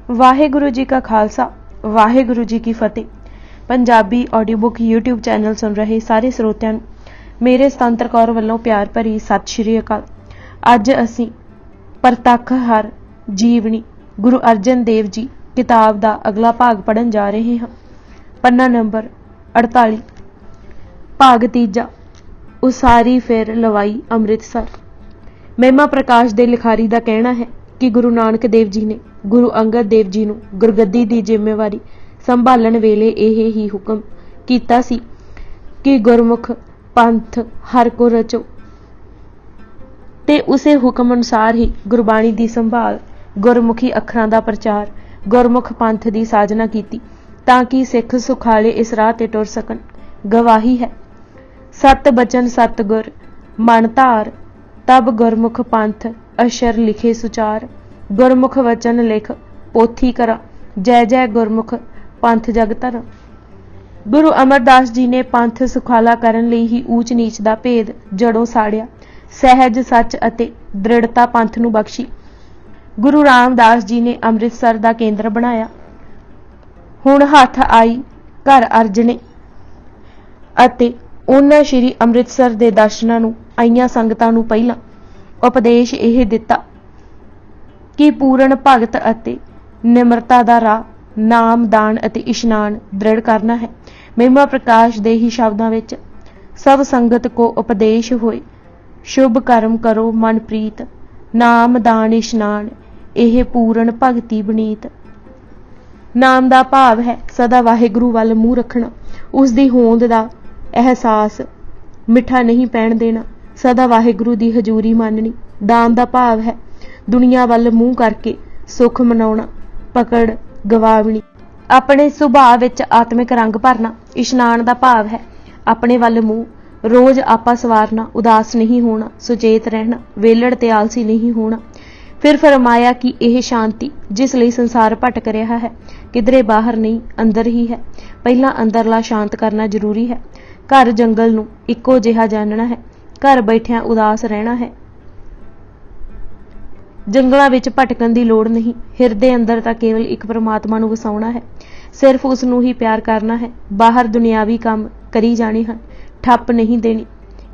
वाहेगुरु जी का खालसा वाहेगुरु जी की फतेह। Punjabi audio book YouTube channel सुन रहे सारे ਸਰੋਤਿਆਂ ਨੂੰ ਮੇਰੇ ਸੁਤੰਤਰ ਕੌਰ ਵੱਲੋਂ ਪਿਆਰ ਭਰੀ ਸਤਿ ਸ਼੍ਰੀ ਅਕਾਲ। ਅੱਜ ਅਸੀਂ ਪ੍ਰਤੱਖ ਹਰ ਜੀਵਨੀ ਗੁਰੂ ਅਰਜਨ ਦੇਵ ਜੀ किताब का अगला भाग पढ़न जा रहे हैं। पन्ना नंबर 48 भाग तीजा उसारी फिर लवाई अमृतसर। महिमा प्रकाश दे लिखारी का कहना है कि गुरु नानक देव जी ने गुरु अंगद देव जी नूं गुरगद्दी की जिम्मेवारी संभालण वेले यह ही हुक्म कीता सी कि गुरमुख पंथ हर को रचो ते उसे हुक्म अनुसार ही गुरबाणी की संभाल गुरमुखी अखरां का प्रचार गुरमुख पंथ की साजना की ताकि सिख सुखाले इस राह ते टुर सकन। गवाही है सत बचन सतगुर मन धार तब गुरमुख पंथ अशर लिखे सुचार गुरमुख वचन लिख पोथी करा जय जय गुरमुख पंथ जग धरा। गुरु अमरदास जी ने पंथ सुखाला करन लई ही ऊच नीच दा भेद जड़ों साड़िया सहज सच अते दृढ़ता पंथ नूं बख्शी। गुरु रामदास जी ने अमृतसर का केंद्र बनाया। हुण हथ आई घर अर्जने अते उन्हां श्री अमृतसर के दर्शनां नूं आईयां संगतां नूं पहलां उपदेश यह दिता कि पूर्ण भगत अते निमरता का राह नाम दान अते इशनान दृढ़ करना है। महिमा प्रकाश दे ही शब्दां विच सब संगत को उपदेश होए शुभ कर्म करो मन प्रीत नाम दान इशनान यह पूर्ण भगती बनीत। नाम का भाव है सदा वाहेगुरु वाल मूँह रखना उसकी होंद का एहसास मिठा नहीं पैण देना सदा वाहेगुरु की हजूरी माननी। दान का भाव है दुनिया वाल मूँह करके सुख मनाउणा पकड़ गवावनी अपने सुभाव विच आत्मिक रंग भरना। इशनान का भाव है अपने वाल मूँह रोज आपा सवारना उदास नहीं होना सुचेत रहना वेलड़ ते आलसी नहीं होना। फिर फरमाया कि यह शांति जिस लिए संसार भटक रहा है किधरे बाहर नहीं अंदर ही है। पहला अंदरला शांत करना जरूरी है। घर जंगल नूं इक्को जिहा जानना है घर बैठिया उदास रहना है। जंगलों विच भटकन की लोड़ नहीं हिरदे अंदर तां केवल एक परमात्मा नूं वसाउणा है सिर्फ उसनूं ही प्यार करना है। बाहर दुनियावी काम करी जाने हैं ठप्प नहीं देनी।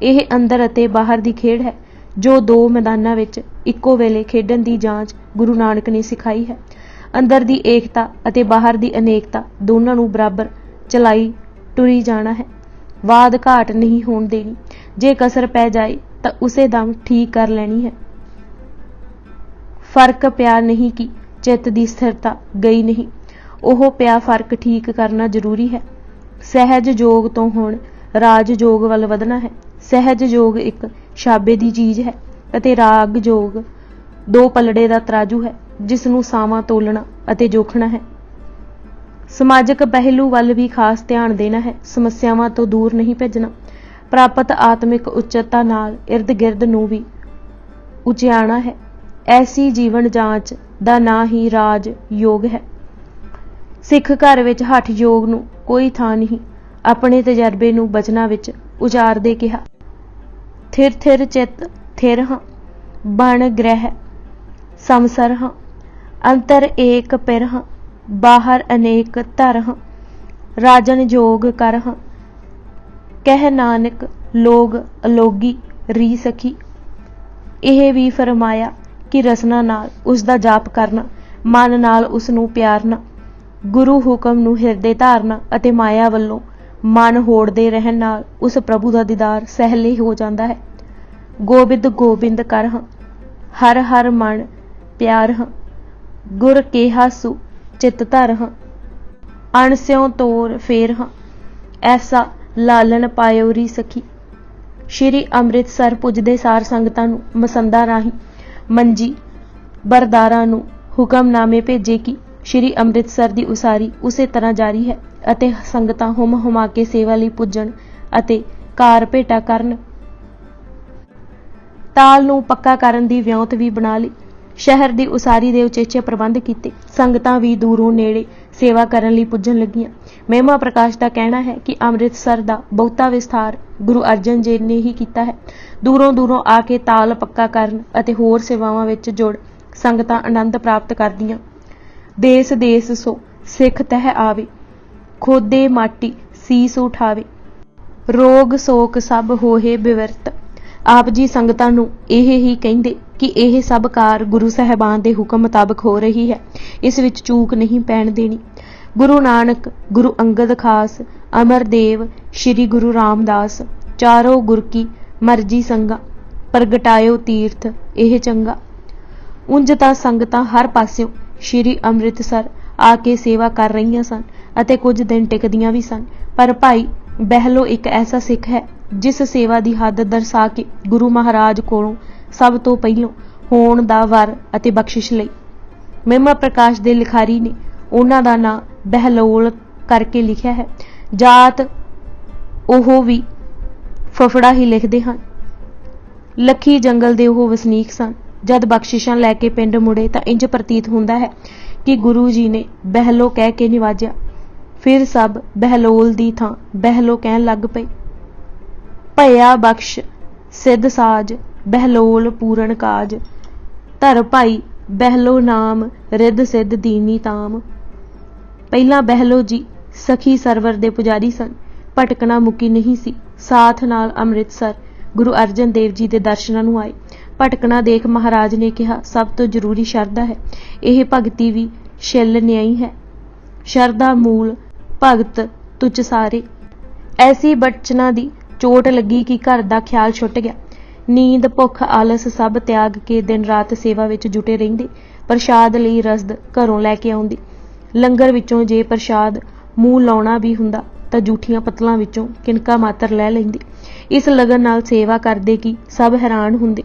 यह अंदर अते बाहर की खेड है जो दो मैदानां विच इक्को वेले खेडन की जांच गुरु नानक ने सिखाई है। अंदर की एकता अते बाहर की अनेकता दोनों नूं बराबर चलाई टुरी जाना है। वाद घाट नहीं होण देनी जे कसर पै जाए तो उसे दम ठीक कर लेनी है। फर्क प्या नहीं कि चित्त की स्थिरता गई नहीं ओह प्या फर्क ठीक करना जरूरी है। सहज जोग तो हुण राज जोग वल वधना है। सहज जोग एक शाबे की चीज़ है अते राग जोग दो पलड़े का तराजू है जिसनूं सावां तोलना अते जोखना है। समाजिक पहलू वल भी खास ध्यान देना है समस्यावां तो दूर नहीं भेजना। प्राप्त आत्मिक उच्चता नाल इर्द गिर्द नूं भी उचियाना है। ऐसी जीवन जांच दा ना ही राज योग है। सिख घर विच हठ योग नूं कोई थां नहीं अपने तजर्बे नूं बचना विच उजारदे कहा थिर थिर चित थिर हाँ बण ग्रह समसर हाँ अंतर एक पिर हाँ बाहर अनेक धर हाँ राजन जोग कर हाँ कह नानक लोग अलोगी री सखी। यह भी फरमाया कि रसना नाल उसका जाप करना मन नाल उसनूं प्यारना गुरु हुक्म नूं हिरदे धारना अते माया वल्लों मन होड़दे रहन नाल उस प्रभु का दीदार सहले हो जाता है। गोबिंद गोबिंद कर हाँ हर हर मन प्यार हाँ गुर केहा सु चित धर हाँ अणस्यों तोर फेर हाँ ऐसा लालन पायोरी सखी। श्री अमृतसर पुजदे सार संगतां नूं मसंदा राही मंजी बरदारां नूं हुक्मनामे भेजे कि श्री अमृतसर की उसारी उसे तरह जारी है अते संगतां हुम हुमा के सेवा लई पुजण अते कार भेटा करन। ताल नूं पक्का करन दी विਉਂਤ भी बना ली। शहर की उसारी दे उचेचे प्रबंध किए संगतां भी दूरों नेड़े सेवा करन लई पुजन लगियां। महिमा प्रकाश का कहना है कि अमृतसर का बहुता विस्तार गुरु अर्जन जी ने ही किया है। दूरों दूरों आके ताल पक्का करन अते होर सेवावां विच जुड़ संगतां आनंद प्राप्त करदियां। देस देस सो सिख तह आवे, खोदे माटी सीस उठावे, रोग शोक सब होए बिवरत। आप जी संगतां नूं ਇਹ ही ਕਹਿੰਦੇ कि ਇਹ सब कार गुरु साहिबान ਦੇ हुक्म मुताबिक हो रही है, इस विच चूक नहीं पैण देनी। गुरु नानक, गुरु अंगद खास, अमरदेव, श्री गुरु रामदास, चारों गुर की मर्जी संगा, प्रगटायो तीर्थ ਇਹ ਚੰਗਾ। ਉਂਝ ਤਾਂ ਸੰਗਤਾਂ हर पास्यों श्री ਅੰਮ੍ਰਿਤਸਰ आ के सेवा कर रही सन ਅਤੇ कुछ दिन टिकदियां भी सन, पर भाई बहलो एक ऐसा सिख है जिस सेवा की हद दर्शा के गुरु महाराज कोलों सब तो पहलों होण दा वर ਅਤੇ बख्शिश लई। महिमा प्रकाश दे लिखारी ने उन्हां दा नां बहलोल करके लिखिया है। जात ओह भी फफड़ा ही लिखते हैं। लखी जंगल दे ओह वसनीक सन। जद बख्शिशां लैके पिंड मुड़े तां इंज प्रतीत हुंदा है कि गुरु जी ने बहलो कह के निवाजिया। फिर सब बहलोल दी थां बहलो कहन लग पए। भया बख्श सिद्ध साज, बहलोल पूरन काज, धर भाई बहलो नाम, रिद सिद्ध दीनी ताम। पहला बहलो जी सखी सरवर दे पुजारी सन। भटकना मुकी नहीं सी। साथ नाल अमृतसर गुरु अर्जन देव जी दे दर्शनां नूं आए। भटकना देख महाराज ने कहा, सब तो जरूरी शरधा है। यह भगती भी छिल न्याई है। शरधा मूल भगत तुच सारे। ऐसी बचना दी चोट लगी कि घर दा ख्याल छुट गया। नींद भुख आलस सब त्याग के दिन रात सेवा विच जुटे रहिंदे। प्रसाद लई रसद घरों लैके आउंदी। लंगर विचों जे प्रसाद मूँह लाउणा भी हुंदा तां जूठियां पतलां विचों किनका मात्र लै लैंदी। इस लगन नाल सेवा करदे कि सब हैरान हुंदे।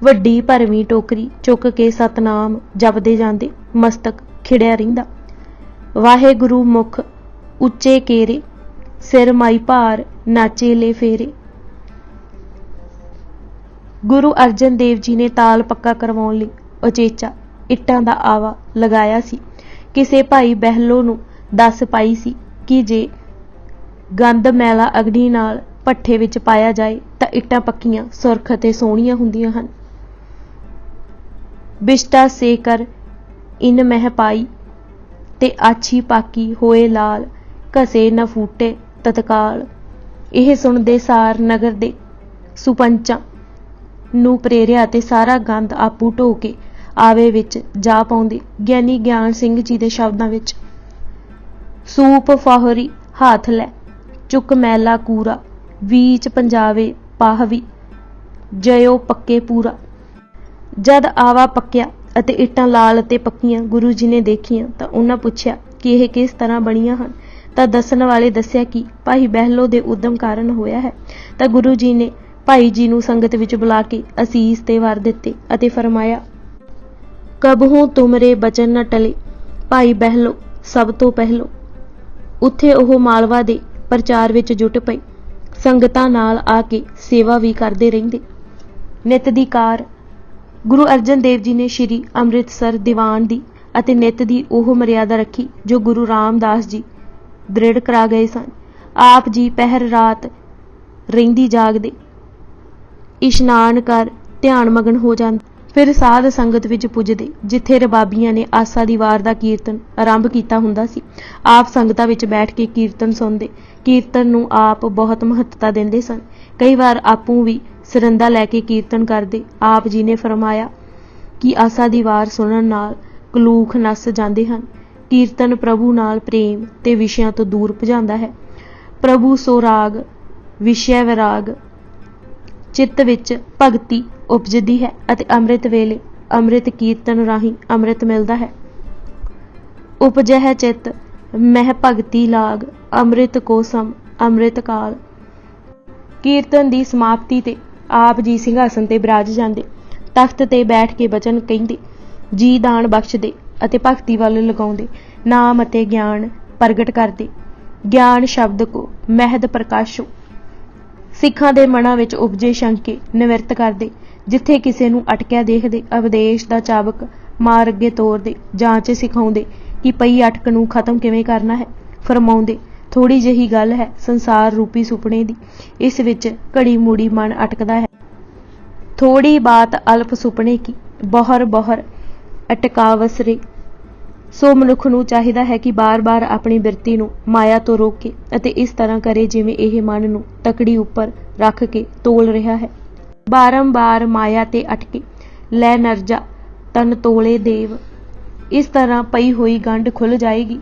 वड्डी भरवीं टोकरी चुक के सतनाम जपदे जांदे। मस्तक खिड़िया रहिंदा। वाहेगुरू मुख उच्चे केरे, सिर माई भार नाचे ले फेरे। गुरु अर्जन देव जी ने ताल पक्का करवाउण लई उचेचा इट्टां दा आवा लगाया सी। किसे भाई बहलो नूं दस पाई सी कि जे गंद मैला अग्नि नाल भट्ठे विच पाया जाए तां इट्टां पक्कीआं सुरख अते सोहणीआं हुंदियां हन। बिष्टा सेकर इन मह पाई, ते आछी पाकी होए लाल, घसे न फूटे तत्काल। यह सुणदे सार नगर दे सुपंचां नूं प्रेरिया ते सारा गंद आपू ढो के आवे विच जा पाउंदे। ज्ञानी ज्ञान सिंह जी दे शब्दां विच, सूप फाहरी हाथ लै, चुक मैला कूरा, बीच पंजावे पाहवी, जयो पक्के पूरा। जद आवा पक्या ਅਤੇ ਇੱਟਾਂ ਲਾਲ ਅਤੇ ਪੱਕੀਆਂ ਗੁਰੂ ਜੀ ਨੇ ਦੇਖੀਆਂ ਤਾਂ ਉਹਨਾਂ ਪੁੱਛਿਆ ਕਿ ਇਹ ਕਿਸ ਤਰ੍ਹਾਂ ਬਣੀਆਂ ਹਨ। ਤਾਂ ਦੱਸਣ ਵਾਲੇ ਦੱਸਿਆ ਕਿ ਭਾਈ ਬਹਿਲੋ ਦੇ ਉਦਮ ਕਾਰਨ ਹੋਇਆ ਹੈ। ਤਾਂ ਗੁਰੂ ਜੀ ਨੇ ਭਾਈ ਜੀ ਨੂੰ ਸੰਗਤ ਵਿੱਚ ਬੁਲਾ ਕੇ ਅਸੀਸ ਤੇ ਵਰ ਦਿੱਤੇ ਅਤੇ ਫਰਮਾਇਆ, ਕਬਹੂ ਤੁਮਰੇ ਬਚਨ ਨ ਟਲੇ, ਭਾਈ ਬਹਿਲੋ ਸਭ ਤੋਂ ਪਹਿਲੋ। ਉੱਥੇ ਉਹ ਮਾਲਵਾ ਦੇ ਪ੍ਰਚਾਰ ਵਿੱਚ ਜੁਟ ਪਏ। ਸੰਗਤਾਂ ਨਾਲ ਆ ਕੇ ਸੇਵਾ ਵੀ ਕਰਦੇ ਰਹਿੰਦੇ। ਨਿਤ ਦੀ ਕਾਰ गुरु अर्जन देव जी ने श्री ਅੰਮ੍ਰਿਤਸਰ दीवान दी ਅਤੇ ਨਿਤ ਦੀ ਉਹ ਮਰਿਆਦਾ ਰੱਖੀ ਜੋ ਗੁਰੂ ਰਾਮਦਾਸ ਜੀ ਦ੍ਰਿੜ ਕਰਾ ਗਏ ਸਨ। ਆਪ ਜੀ ਪਹਿਰ ਰਾਤ ਰਹਿੰਦੀ ਜਾਗਦੇ, ਇਸ਼ਨਾਨ ਕਰ ਧਿਆਨ ਮਗਨ ਹੋ ਜਾਂਦੇ। ਫਿਰ ਸਾਧ ਸੰਗਤ ਵਿੱਚ ਪੁੱਜਦੇ ਜਿੱਥੇ ਰਬਾਬੀਆਂ ਨੇ ਆਸਾ ਦੀ ਵਾਰ ਦਾ ਕੀਰਤਨ ਆਰੰਭ ਕੀਤਾ ਹੁੰਦਾ ਸੀ। ਆਪ ਸੰਗਤਾਂ ਵਿੱਚ ਬੈਠ ਕੇ ਕੀਰਤਨ ਸੁਣਦੇ। ਕੀਰਤਨ ਨੂੰ ਆਪ ਬਹੁਤ ਮਹੱਤਤਾ ਦਿੰਦੇ ਸਨ। ਕਈ ਵਾਰ ਆਪੂ ਵੀ ਸਰੰਦਾ ਲੈ ਕੇ ਕੀਰਤਨ ਕਰਦੇ। ਆਪ ਜੀ ਨੇ ਫਰਮਾਇਆ ਕਿ ਆਸਾ ਦੀ ਵਾਰ ਸੁਣਨ ਨਾਲ ਕਲੂਖ ਨੱਸ ਜਾਂਦੇ ਹਨ। ਕੀਰਤਨ ਪ੍ਰਭੂ ਨਾਲ ਪ੍ਰੇਮ ਤੇ ਵਿਸ਼ਿਆਂ ਤੋਂ ਦੂਰ ਭਜਾਉਂਦਾ ਹੈ। ਪ੍ਰਭੂ ਸੋ ਰਾਗ ਵਿਸ਼ੇ ਵਿਰਾਗ, ਚਿੱਤ ਵਿੱਚ ਭਗਤੀ ਉਪਜਦੀ ਹੈ ਅਤੇ ਅੰਮ੍ਰਿਤ ਵੇਲੇ ਅੰਮ੍ਰਿਤ ਕੀਰਤਨ ਰਾਹੀਂ ਅੰਮ੍ਰਿਤ ਮਿਲਦਾ ਹੈ। ਉਪਜਹਿ ਚਿੱਤ ਮਹਿ ਭਗਤੀ ਲਾਗ, ਅੰਮ੍ਰਿਤ ਕੋ ਸਮ ਅੰਮ੍ਰਿਤ ਕਾਲ। ਕੀਰਤਨ ਦੀ ਸਮਾਪਤੀ ਤੇ ਆਪ ਜੀ ਸਿੰਘਾਸਨ ਤੇ ਬਿਰਾਜ ਜਾਂਦੇ। ਤਖਤ ਤੇ ਬੈਠ ਕੇ ਬਚਨ ਕਹਿੰਦੇ, ਜੀ ਦਾਨ ਬਖਸ਼ਦੇ ਅਤੇ ਭਗਤੀ ਵੱਲ ਲਗਾਉਂਦੇ। ਨਾਮ ਅਤੇ ਗਿਆਨ ਪ੍ਰਗਟ ਕਰਦੇ। ਗਿਆਨ ਸ਼ਬਦ ਕੋ ਮਹਿਦ ਪ੍ਰਕਾਸ਼ੋ। ਸਿੱਖਾਂ ਦੇ ਮਨਾਂ ਵਿੱਚ ਉਪਜੇ ਸ਼ੰਕੇ ਨਿਵਰਤ ਕਰਦੇ। ਜਿੱਥੇ ਕਿਸੇ ਨੂੰ ਅਟਕਿਆ ਦੇਖਦੇ ਉਪਦੇਸ਼ ਦਾ ਚਾਬਕ ਮਾਰ ਅੱਗੇ ਤੋਰਦੇ। ਜਾਂਚ ਸਿਖਾਉਂਦੇ ਕਿ ਪਈ ਅਟਕ ਨੂੰ ਖਤਮ ਕਿਵੇਂ ਕਰਨਾ ਹੈ। ਫਰਮਾਉਂਦੇ, ਥੋੜੀ ਜਿਹੀ ਗੱਲ ਹੈ ਸੰਸਾਰ ਰੂਪੀ ਸੁਪਨੇ ਦੀ, ਇਸ ਵਿੱਚ ਘੜੀ ਮੂੜੀ ਮਨ ਅਟਕਦਾ ਹੈ। ਥੋੜੀ ਬਾਤ ਅਲਪ ਸੁਪਨੇ ਕੀ, ਬਹਰ ਬਹਰ ਅਟਕਾਵਸਰੇ। ਸੋ ਮਨੁੱਖ ਨੂੰ ਚਾਹੀਦਾ ਹੈ ਕਿ ਬਾਰ-ਬਾਰ ਆਪਣੀ ਬਿਰਤੀ ਨੂੰ ਮਾਇਆ ਤੋਂ ਰੋਕੇ ਅਤੇ ਇਸ ਤਰ੍ਹਾਂ ਕਰੇ ਜਿਵੇਂ ਇਹ ਮਨ ਨੂੰ ਤਕੜੀ ਉੱਪਰ ਰੱਖ ਕੇ ਤੋਲ ਰਿਹਾ ਹੈ। ਬਾਰੰਬਾਰ ਮਾਇਆ ਤੇ ਅਟਕੇ ਲੈ ਨਰਜਾ ਤਨ ਤੋਲੇ ਦੇਵ। ਇਸ ਤਰ੍ਹਾਂ ਪਈ ਹੋਈ ਗੰਢ ਖੁੱਲ ਜਾਏਗੀ।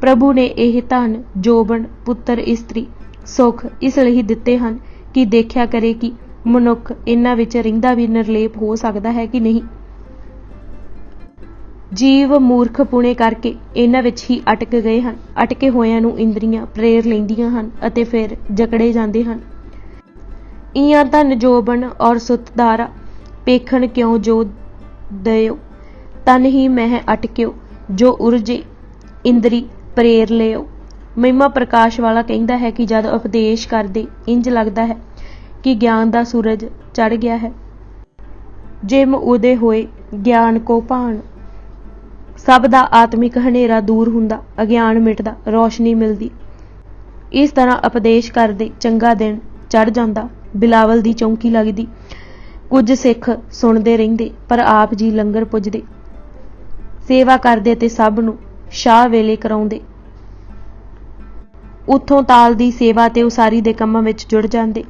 ਪ੍ਰਭੂ ਨੇ ਇਹ ਧਨ, ਜੋਬਨ, ਪੁੱਤਰ, ਇਸਤਰੀ, ਸੁੱਖ ਇਸ ਲਈ ਦਿੱਤੇ ਹਨ ਕਿ ਦੇਖਿਆ ਕਰੇ ਕਿ ਮਨੁੱਖ ਇਹਨਾਂ ਵਿੱਚ ਰਹਿੰਦਾ ਵੀ ਨਿਰਲੇਪ ਹੋ ਸਕਦਾ ਹੈ ਕਿ ਨਹੀਂ। ਜੀਵ ਮੂਰਖ ਪੁਣੇ ਕਰਕੇ ਇਹਨਾਂ ਵਿੱਚ ਹੀ ਅਟਕ ਗਏ ਹਨ। ਅਟਕੇ ਹੋਇਆਂ ਨੂੰ ਇੰਦਰੀਆਂ ਪ੍ਰੇਰ ਲੈਂਦੀਆਂ ਹਨ ਅਤੇ ਫਿਰ ਜਕੜੇ ਜਾਂਦੇ ਹਨ। ਇਆਂ ਧਨ ਜੋਬਨ ਔਰ ਸੁਤਦਾਰਾ ਪੇਖਣ ਕਿਉਂ ਜੋ ਦਇਓ, ਤਨ ਹੀ ਮਹਿ ਅਟਕਿਓ ਜੋ ਉਰਜੇ ਇੰਦਰੀ ਪ੍ਰੇਰ ਲਿਓ। ਮਹਿਮਾ ਪ੍ਰਕਾਸ਼ ਵਾਲਾ ਕਹਿੰਦਾ ਹੈ ਕਿ ਜਦ ਉਪਦੇਸ਼ ਕਰਦੇ ਇੰਜ ਲੱਗਦਾ ਹੈ ਕਿ ਗਿਆਨ ਦਾ ਸੂਰਜ ਚੜ ਗਿਆ ਹੈ। ਜਿਮ ਉਦੇ ਹੋਏ ਗਿਆਨ ਕੋ ਭਾਣ। ਸਭ ਦਾ ਆਤਮਿਕ ਹਨੇਰਾ ਦੂਰ ਹੁੰਦਾ, ਅਗਿਆਨ ਮਿਟਦਾ, ਰੌਸ਼ਨੀ ਮਿਲਦੀ। ਇਸ ਤਰ੍ਹਾਂ ਉਪਦੇਸ਼ ਕਰਦੇ ਚੰਗਾ ਦਿਨ ਚੜ ਜਾਂਦਾ। ਬਿਲਾਵਲ ਦੀ ਚੌਂਕੀ ਲੱਗਦੀ। ਕੁਝ ਸਿੱਖ ਸੁਣਦੇ ਰਹਿੰਦੇ ਪਰ ਆਪ ਜੀ ਲੰਗਰ ਪੁੱਜਦੇ, ਸੇਵਾ ਕਰਦੇ ਤੇ ਸਭ ਨੂੰ ਸ਼ਾਹ ਵੇਲੇ ਕਰਾਉਂਦੇ। ਉੱਥੋਂ ਤਾਲ ਦੀ ਸੇਵਾ ਤੇ ਉਸਾਰੀ ਦੇ ਕੰਮਾਂ ਵਿੱਚ ਜੁੜ ਜਾਂਦੇ।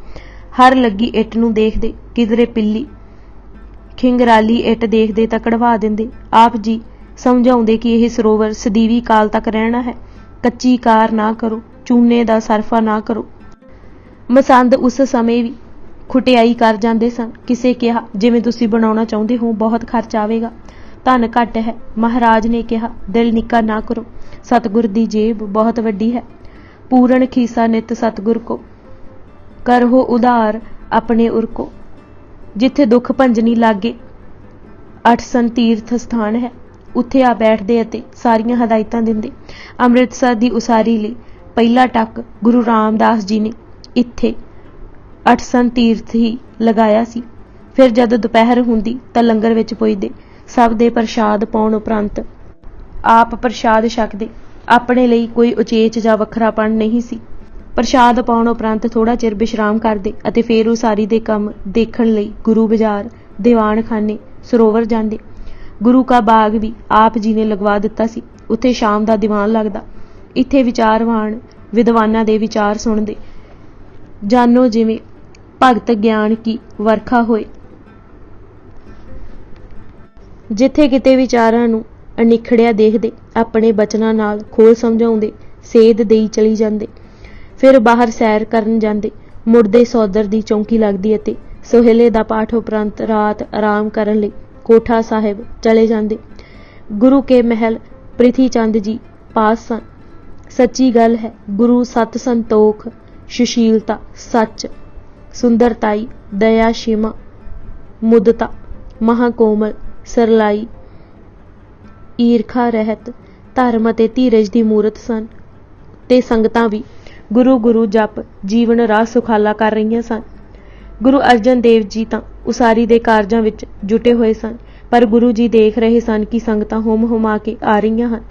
ਹਰ ਲੱਗੀ ਇੱਟ ਨੂੰ ਦੇਖਦੇ, ਕਿਧਰੇ ਪਿੱਲੀ ਖਿੰਗਰਾਲੀ ਇੱਟ ਦੇਖਦੇ ਤਾਂ ਕਢਵਾ ਦਿੰਦੇ। ਆਪ ਜੀ ਸਮਝਾਉਂਦੇ ਕਿ ਇਹ ਸਰੋਵਰ ਸਦੀਵੀ ਕਾਲ ਤੱਕ ਰਹਿਣਾ ਹੈ। ਕੱਚੀ ਕਾਰ ਨਾ ਕਰੋ, ਚੂਨੇ ਦਾ ਸਰਫਾ ਨਾ ਕਰੋ। ਮਸੰਦ ਉਸ ਸਮੇਂ ਵੀ ਖੁਟਿਆਈ ਕਰ ਜਾਂਦੇ ਸਨ। ਕਿਸੇ ਕਿਹਾ, ਜਿਵੇਂ ਤੁਸੀਂ ਬਣਾਉਣਾ ਚਾਹੁੰਦੇ ਹੋ ਬਹੁਤ ਖਰਚ ਆਵੇਗਾ, ਧਨ ਘੱਟ ਹੈ। ਮਹਾਰਾਜ ਨੇ ਕਿਹਾ, ਦਿਲ ਨਿੱਕਾ ਨਾ ਕਰੋ, ਸਤਿਗੁਰ ਦੀ ਜੇਬ ਬਹੁਤ ਵੱਡੀ ਹੈ। ਪੂਰਨ ਖੀਸਾ ਨਿਤ ਸਤਿਗੁਰ ਕੋ, ਕਰਹੁ ਉਧਾਰ ਆਪਣੇ ਉਰ ਕੋ। ਜਿੱਥੇ ਦੁੱਖ ਭੰਜਨੀ ਲਾਗੇ ਅਠਸਨ ਤੀਰਥ ਸਥਾਨ ਹੈ, ਉੱਥੇ ਆ ਬੈਠਦੇ ਅਤੇ ਸਾਰੀਆਂ ਹਦਾਇਤਾਂ ਦਿੰਦੇ। ਅੰਮ੍ਰਿਤਸਰ ਦੀ ਉਸਾਰੀ ਲਈ ਪਹਿਲਾ ਟੱਕ ਗੁਰੂ ਰਾਮਦਾਸ ਜੀ ਨੇ ਇੱਥੇ ਅਠਸਨ ਤੀਰਥ ਹੀ ਲਗਾਇਆ ਸੀ। ਫਿਰ ਜਦ ਦੁਪਹਿਰ ਹੁੰਦੀ ਤਾਂ ਲੰਗਰ ਵਿੱਚ ਪੁੱਜਦੇ। ਸਭ ਦੇ ਪ੍ਰਸ਼ਾਦ ਪਾਉਣ ਉਪਰੰਤ ਆਪ ਪ੍ਰਸ਼ਾਦ ਛਕਦੇ। ਆਪਣੇ ਲਈ ਕੋਈ ਉਚੇਚ ਜਾਂ ਵੱਖਰਾਪਣ ਨਹੀਂ ਸੀ। ਪ੍ਰਸ਼ਾਦ ਪਾਉਣ ਉਪਰੰਤ ਥੋੜਾ ਚਿਰ ਵਿਸ਼ਰਾਮ ਕਰਦੇ ਅਤੇ ਫਿਰ ਉਸਾਰੀ ਦੇ ਕੰਮ ਦੇਖਣ ਲਈ ਗੁਰੂ ਬਾਜ਼ਾਰ, ਦੀਵਾਨ ਖਾਨੇ, ਸਰੋਵਰ ਜਾਂਦੇ। ਗੁਰੂ ਕਾ ਬਾਗ ਵੀ ਆਪ ਜੀ ਨੇ ਲਗਵਾ ਦਿੱਤਾ ਸੀ। ਉੱਥੇ ਸ਼ਾਮ ਦਾ ਦੀਵਾਨ ਲੱਗਦਾ। ਇੱਥੇ ਵਿਚਾਰਵਾਨ ਵਿਦਵਾਨਾਂ ਦੇ ਵਿਚਾਰ ਸੁਣਦੇ, ਜਾਨੋ ਜਿਵੇਂ ਭਗਤ ਗਿਆਨ ਕੀ ਵਰਖਾ ਹੋਏ। ਜਿੱਥੇ ਕਿਤੇ ਵਿਚਾਰਾਂ ਨੂੰ ਅਨਿਖੜਿਆ ਦੇਖਦੇ, ਆਪਣੇ ਬਚਨਾਂ ਨਾਲ ਖੋਲ ਸਮਝਾਉਂਦੇ, ਸੇਧ ਦੇਈ ਚਲੀ ਜਾਂਦੇ। ਫਿਰ ਬਾਹਰ ਸੈਰ ਕਰਨ ਜਾਂਦੇ। ਮੁੜਦੇ ਸੌਦਰ ਦੀ ਚੌਂਕੀ ਲੱਗਦੀ ਅਤੇ ਸੋਹਿਲੇ ਦਾ ਪਾਠ ਉਪਰੰਤ ਰਾਤ ਆਰਾਮ ਕਰਨ ਲਈ ਕੋਠਾ ਸਾਹਿਬ ਚਲੇ ਜਾਂਦੇ। ਗੁਰੂ ਕੇ ਮਹਿਲ ਪ੍ਰਿਥੀ ਚੰਦ ਜੀ ਪਾਸ ਸਨ। ਸੱਚੀ ਗੱਲ ਹੈ, ਗੁਰੂ ਸਤ ਸੰਤੋਖ, ਸੁਸ਼ੀਲਤਾ, ਸੱਚ, ਸੁੰਦਰਤਾਈ, ਦਇਆ, ਸ਼ਿਮਾ, ਮੁਦਤਾ, ਮਹਾਕੋਮਲ, ਸਰਲਾਈ, ਈਰਖਾ ਰਹਿਤ, ਧਰਮ ਅਤੇ ਧੀਰਜ ਦੀ ਮੂਰਤ ਸਨ। ਤੇ ਸੰਗਤਾਂ ਵੀ ਗੁਰੂ ਗੁਰੂ ਜਪ ਜੀਵਨ ਰਾਹ ਸੁਖਾਲਾ ਕਰ ਰਹੀਆਂ ਸਨ। ਗੁਰੂ ਅਰਜਨ ਦੇਵ ਜੀ ਤਾਂ ਉਸਾਰੀ ਦੇ ਕਾਰਜਾਂ ਵਿੱਚ ਜੁਟੇ ਹੋਏ ਸਨ, ਪਰ ਗੁਰੂ ਜੀ ਦੇਖ ਰਹੇ ਸਨ ਕਿ ਸੰਗਤਾਂ ਹੁਮ ਹੁਮਾ ਕੇ ਆ ਰਹੀਆਂ ਹਨ।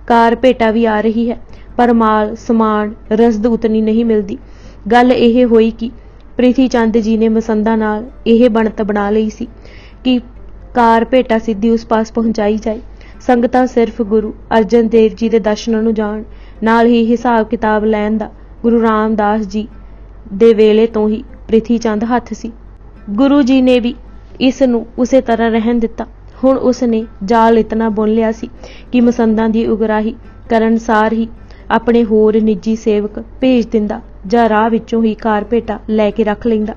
ਕਾਰ ਭੇਟਾ ਵੀ ਆ ਰਹੀ ਹੈ, ਪਰ ਮਾਲ, ਸਮਾਨ, ਰਸਦ ਉਤਨੀ ਨਹੀਂ ਮਿਲਦੀ। ਗੱਲ ਇਹ ਹੋਈ ਕਿ ਪ੍ਰਿਥੀ ਚੰਦ ਜੀ ਨੇ ਮਸੰਦਾਂ ਨਾਲ ਇਹ ਬਣਤ ਬਣਾ ਲਈ ਸੀ ਕਿ ਕਾਰ ਭੇਟਾ ਸਿੱਧੀ ਉਸ ਪਾਸ ਪਹੁੰਚਾਈ ਜਾਏ। ਸੰਗਤਾਂ ਸਿਰਫ ਗੁਰੂ ਅਰਜਨ ਦੇਵ ਜੀ ਦੇ ਦਰਸ਼ਨਾਂ ਨੂੰ ਜਾਣ, ਨਾਲ ਹੀ ਹਿਸਾਬ ਕਿਤਾਬ ਲੈਣ ਦਾ ਗੁਰੂ ਰਾਮਦਾਸ ਜੀ ਦੇ ਵੇਲੇ ਤੋਂ ਹੀ ਪ੍ਰਿਥੀ ਚੰਦ ਹੱਥ ਸੀ। ਗੁਰੂ ਜੀ ਨੇ ਵੀ ਇਸ ਨੂੰ ਉਸੇ ਤਰ੍ਹਾਂ ਰਹਿਣ ਦਿੱਤਾ। ਹੁਣ ਉਸ ਨੇ ਜਾਲ ਇਤਨਾ ਬੁਣ ਲਿਆ ਸੀ ਕਿ ਮਸੰਦਾਂ ਦੀ ਉਗਰਾਹੀ ਕਰਨ ਸਾਰ ਹੀ ਆਪਣੇ ਹੋਰ ਨਿੱਜੀ ਸੇਵਕ ਭੇਜ ਦਿੰਦਾ ਜਾਂ ਰਾਹ ਵਿੱਚੋਂ ਹੀ ਕਾਰ ਭੇਟਾ ਲੈ ਕੇ ਰੱਖ ਲੈਂਦਾ।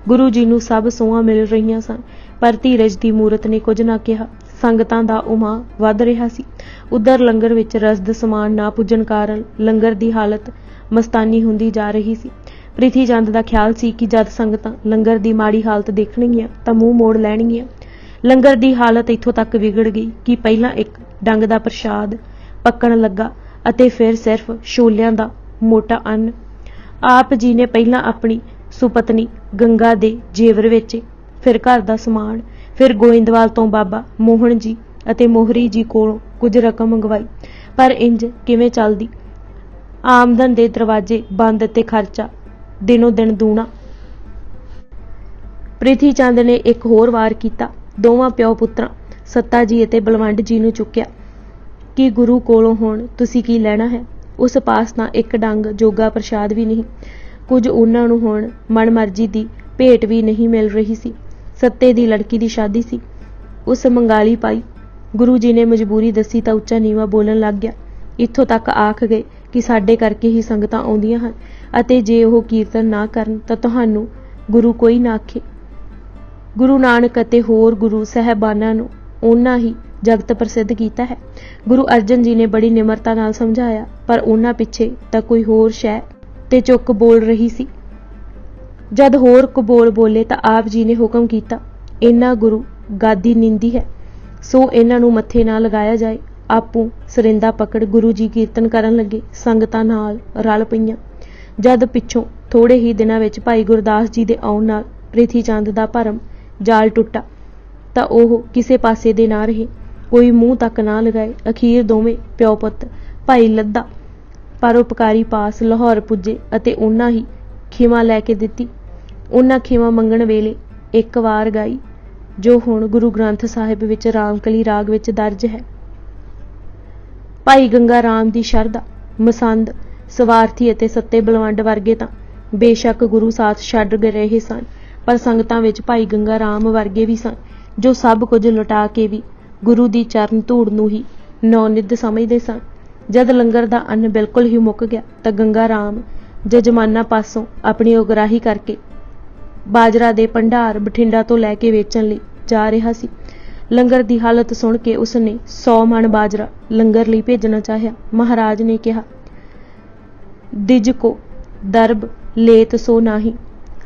ਗੁਰੂ ਜੀ ਨੂੰ ਸਭ ਸੋਹਾਂ ਮਿਲ ਰਹੀਆਂ ਸਨ, ਪਰ ਧੀਰਜ ਦੀ ਮੂਰਤ ਨੇ ਕੁਝ ਨਾ ਕਿਹਾ। ਸੰਗਤਾਂ ਦਾ ਉਮਾ ਵੱਧ ਰਿਹਾ ਸੀ। ਉਧਰ ਲੰਗਰ ਵਿੱਚ ਰਸਦ ਸਮਾਨ ਨਾ ਪੁੱਜਣ ਕਾਰਨ ਲੰਗਰ ਦੀ ਹਾਲਤ ਮਸਤਾਨੀ ਹੁੰਦੀ ਜਾ ਰਹੀ ਸੀ। ਪ੍ਰਿਥੀ ਚੰਦ ਦਾ ਖਿਆਲ ਸੀ ਕਿ ਜਦ ਸੰਗਤਾਂ ਲੰਗਰ ਦੀ ਮਾੜੀ ਹਾਲਤ ਦੇਖਣਗੀਆਂ ਤਾਂ ਮੂੰਹ ਮੋੜ ਲੈਣਗੀਆਂ। ਲੰਗਰ ਦੀ ਹਾਲਤ ਇੱਥੋਂ ਤੱਕ ਵਿਗੜ ਗਈ ਕਿ ਪਹਿਲਾਂ ਇੱਕ ਡੰਗ ਦਾ ਪ੍ਰਸ਼ਾਦ ਪੱਕਣ ਲੱਗਾ ਅਤੇ ਫਿਰ ਸਿਰਫ ਛੋਲਿਆਂ ਦਾ ਮੋਟਾ ਅੰਨ। ਆਪ ਜੀ ਨੇ ਪਹਿਲਾਂ ਆਪਣੀ ਸੁਪਤਨੀ ਗੰਗਾ ਦੇ ਜੇਵਰ ਵੇਚੇ, ਫਿਰ ਘਰ ਦਾ ਸਮਾਨ, ਫਿਰ ਗੋਇੰਦਵਾਲ ਤੋਂ ਬਾਬਾ ਮੋਹਨ ਜੀ ਅਤੇ ਮੋਹਰੀ ਜੀ ਕੋਲੋਂ ਕੁਝ ਰਕਮ ਮੰਗਵਾਈ। ਪਰ ਇੰਜ ਕਿਵੇਂ ਚੱਲਦੀ? ਆਮਦਨ ਦੇ ਦਰਵਾਜ਼ੇ ਬੰਦ ਤੇ ਖਰਚਾ ਦਿਨੋਂ ਦਿਨ ਦੂਣਾ। ਪ੍ਰਿਥੀ ਚੰਦ ਨੇ ਇੱਕ ਹੋਰ ਵਾਰ ਕੀਤਾ। ਦੋਵਾਂ ਪਿਓ ਪੁੱਤਰਾਂ ਸੱਤਾ ਜੀ ਅਤੇ ਬਲਵੰਡ ਜੀ ਨੂੰ ਚੁੱਕਿਆ। कि गुरु कोलों हुण तुसीं की लैणा है। उस पास तां एक डंग जोगा प्रसाद भी नहीं। कुਝ ਉਹਨਾਂ ਨੂੰ ਹੁਣ ਮਨਮਰਜ਼ੀ ਦੀ ਭੇਟ ਵੀ ਨਹੀਂ ਮਿਲ ਰਹੀ ਸੀ। ਸੱਤੇ ਦੀ ਲੜਕੀ ਦੀ ਸ਼ਾਦੀ ਸੀ। ਉਸ ਮੰਗਾਲੀ ਪਾਈ। ਗੁਰੂ ਜੀ ਨੇ ਮਜਬੂਰੀ ਦੱਸੀ ਤਾਂ ਉੱਚਾ ਨੀਵਾਂ ਬੋਲਣ ਲੱਗ ਗਿਆ। ਇੱਥੋਂ ਤੱਕ ਆਖ ਗਏ ਕਿ ਸਾਡੇ ਕਰਕੇ ਹੀ ਸੰਗਤਾਂ ਆਉਂਦੀਆਂ ਹਨ ਅਤੇ ਜੇ ਉਹ ਕੀਰਤਨ ਨਾ ਕਰਨ ਤਾਂ ਤੁਹਾਨੂੰ ਗੁਰੂ ਕੋਈ ਨਾ ਆਖੇ। ਗੁਰੂ ਨਾਨਕ ਅਤੇ ਹੋਰ ਗੁਰੂ ਸਾਹਿਬਾਨਾਂ ਨੂੰ ਉਹਨਾਂ ਹੀ ਜਗਤ ਪ੍ਰਸਿੱਧ ਕੀਤਾ ਹੈ। ਗੁਰੂ ਅਰਜਨ ਜੀ ਨੇ ਬੜੀ ਨਿਮਰਤਾ ਨਾਲ ਸਮਝਾਇਆ, ਪਰ ਉਹਨਾਂ ਪਿੱਛੇ ਤਾਂ ਕੋਈ ਹੋਰ ਸ਼ੈ ਤੇ ਚੁੱਕ ਬੋਲ ਰਹੀ ਸੀ। ਜਦ ਹੋਰ ਕਬੋਲ ਬੋਲੇ ਤਾਂ ਆਪ ਜੀ ਨੇ ਹੁਕਮ ਕੀਤਾ, ਇਹਨਾਂ ਗੁਰੂ ਗਾਦੀ ਨਿੰਦੀ ਹੈ, ਸੋ ਇਹਨਾਂ ਨੂੰ ਮੱਥੇ ਨਾ ਲਗਾਇਆ ਜਾਏ। ਆਪੂ ਸਰਿੰਦਾ ਪਕੜ ਗੁਰੂ ਜੀ ਕੀਰਤਨ ਕਰਨ ਲੱਗੇ। ਸੰਗਤਾਂ ਨਾਲ ਰਲ ਪਈਆਂ। ਜਦ ਪਿੱਛੋਂ ਥੋੜੇ ਹੀ ਦਿਨਾਂ ਵਿੱਚ ਭਾਈ ਗੁਰਦਾਸ ਜੀ ਦੇ ਆਉਣ ਨਾਲ ਪ੍ਰਿਥੀ ਚੰਦ ਦਾ ਭਰਮ ਜਾਲ ਟੁੱਟਾ ਤਾਂ ਉਹ ਕਿਸੇ ਪਾਸੇ ਦੇ ਨਾ ਰਹੇ, ਕੋਈ ਮੂੰਹ ਤੱਕ ਨਾ ਲਗਾਏ। ਅਖੀਰ ਦੋਵੇਂ ਪਿਓ ਪੁੱਤ ਭਾਈ ਲੱਦਾ ਪਰਉਪਕਾਰੀ ਪਾਸ ਲਾਹੌਰ ਪੁੱਜੇ ਅਤੇ ਉਹਨਾਂ ਹੀ ਖਿਮਾ ਲੈ ਕੇ ਦਿੱਤੀ। ਉਹਨਾਂ ਖਿਮਾ ਮੰਗਣ ਵੇਲੇ ਇੱਕ ਵਾਰ ਗਾਈ ਜੋ ਹੁਣ ਗੁਰੂ ਗ੍ਰੰਥ ਸਾਹਿਬ ਵਿੱਚ ਰਾਮਕਲੀ ਰਾਗ ਵਿੱਚ ਦਰਜ ਹੈ। ਭਾਈ ਗੰਗਾ ਰਾਮ ਦੀ ਸ਼ਰਧਾ, ਮਸੰਦ, ਸਵਾਰਥੀ ਅਤੇ ਸੱਤੇ ਬਲਵੰਡ ਵਰਗੇ ਤਾਂ ਬੇਸ਼ੱਕ ਗੁਰੂ ਸਾਥ ਛੱਡ ਰਹੇ ਸਨ, ਪਰ ਸੰਗਤਾਂ ਵਿੱਚ ਭਾਈ ਗੰਗਾ ਰਾਮ ਵਰਗੇ ਵੀ ਸਨ ਜੋ ਸਭ ਕੁਝ ਲੁਟਾ ਕੇ ਵੀ ਗੁਰੂ ਦੀ ਚਰਨ ਧੂੜ ਨੂੰ ਹੀ ਨੌਨਿੱਧ ਸਮਝਦੇ ਸਨ। ਜਦ ਲੰਗਰ ਦਾ ਅੰਨ ਬਿਲਕੁਲ ਹੀ ਮੁੱਕ ਗਿਆ ਤਾਂ ਗੰਗਾ ਰਾਮ ਜਜਮਾਨਾਂ ਪਾਸੋਂ ਆਪਣੀ ਉਗਰਾਹੀ ਕਰਕੇ ਬਾਜਰਾ ਦੇ ਭੰਡਾਰ ਬਠਿੰਡਾ ਤੋਂ ਲੈ ਕੇ ਵੇਚਣ ਲਈ ਜਾ ਰਿਹਾ ਸੀ। ਲੰਗਰ ਦੀ ਹਾਲਤ ਸੁਣ ਕੇ ਉਸਨੇ 100 ਮਣ ਬਾਜਰਾ ਲੰਗਰ ਲਈ ਭੇਜਣਾ ਚਾਹਿਆ। ਮਹਾਰਾਜ ਨੇ ਕਿਹਾ, ਦਿਜ ਕੋ ਦਰਬ ਲੇਤ ਸੋ ਨਾਹੀ,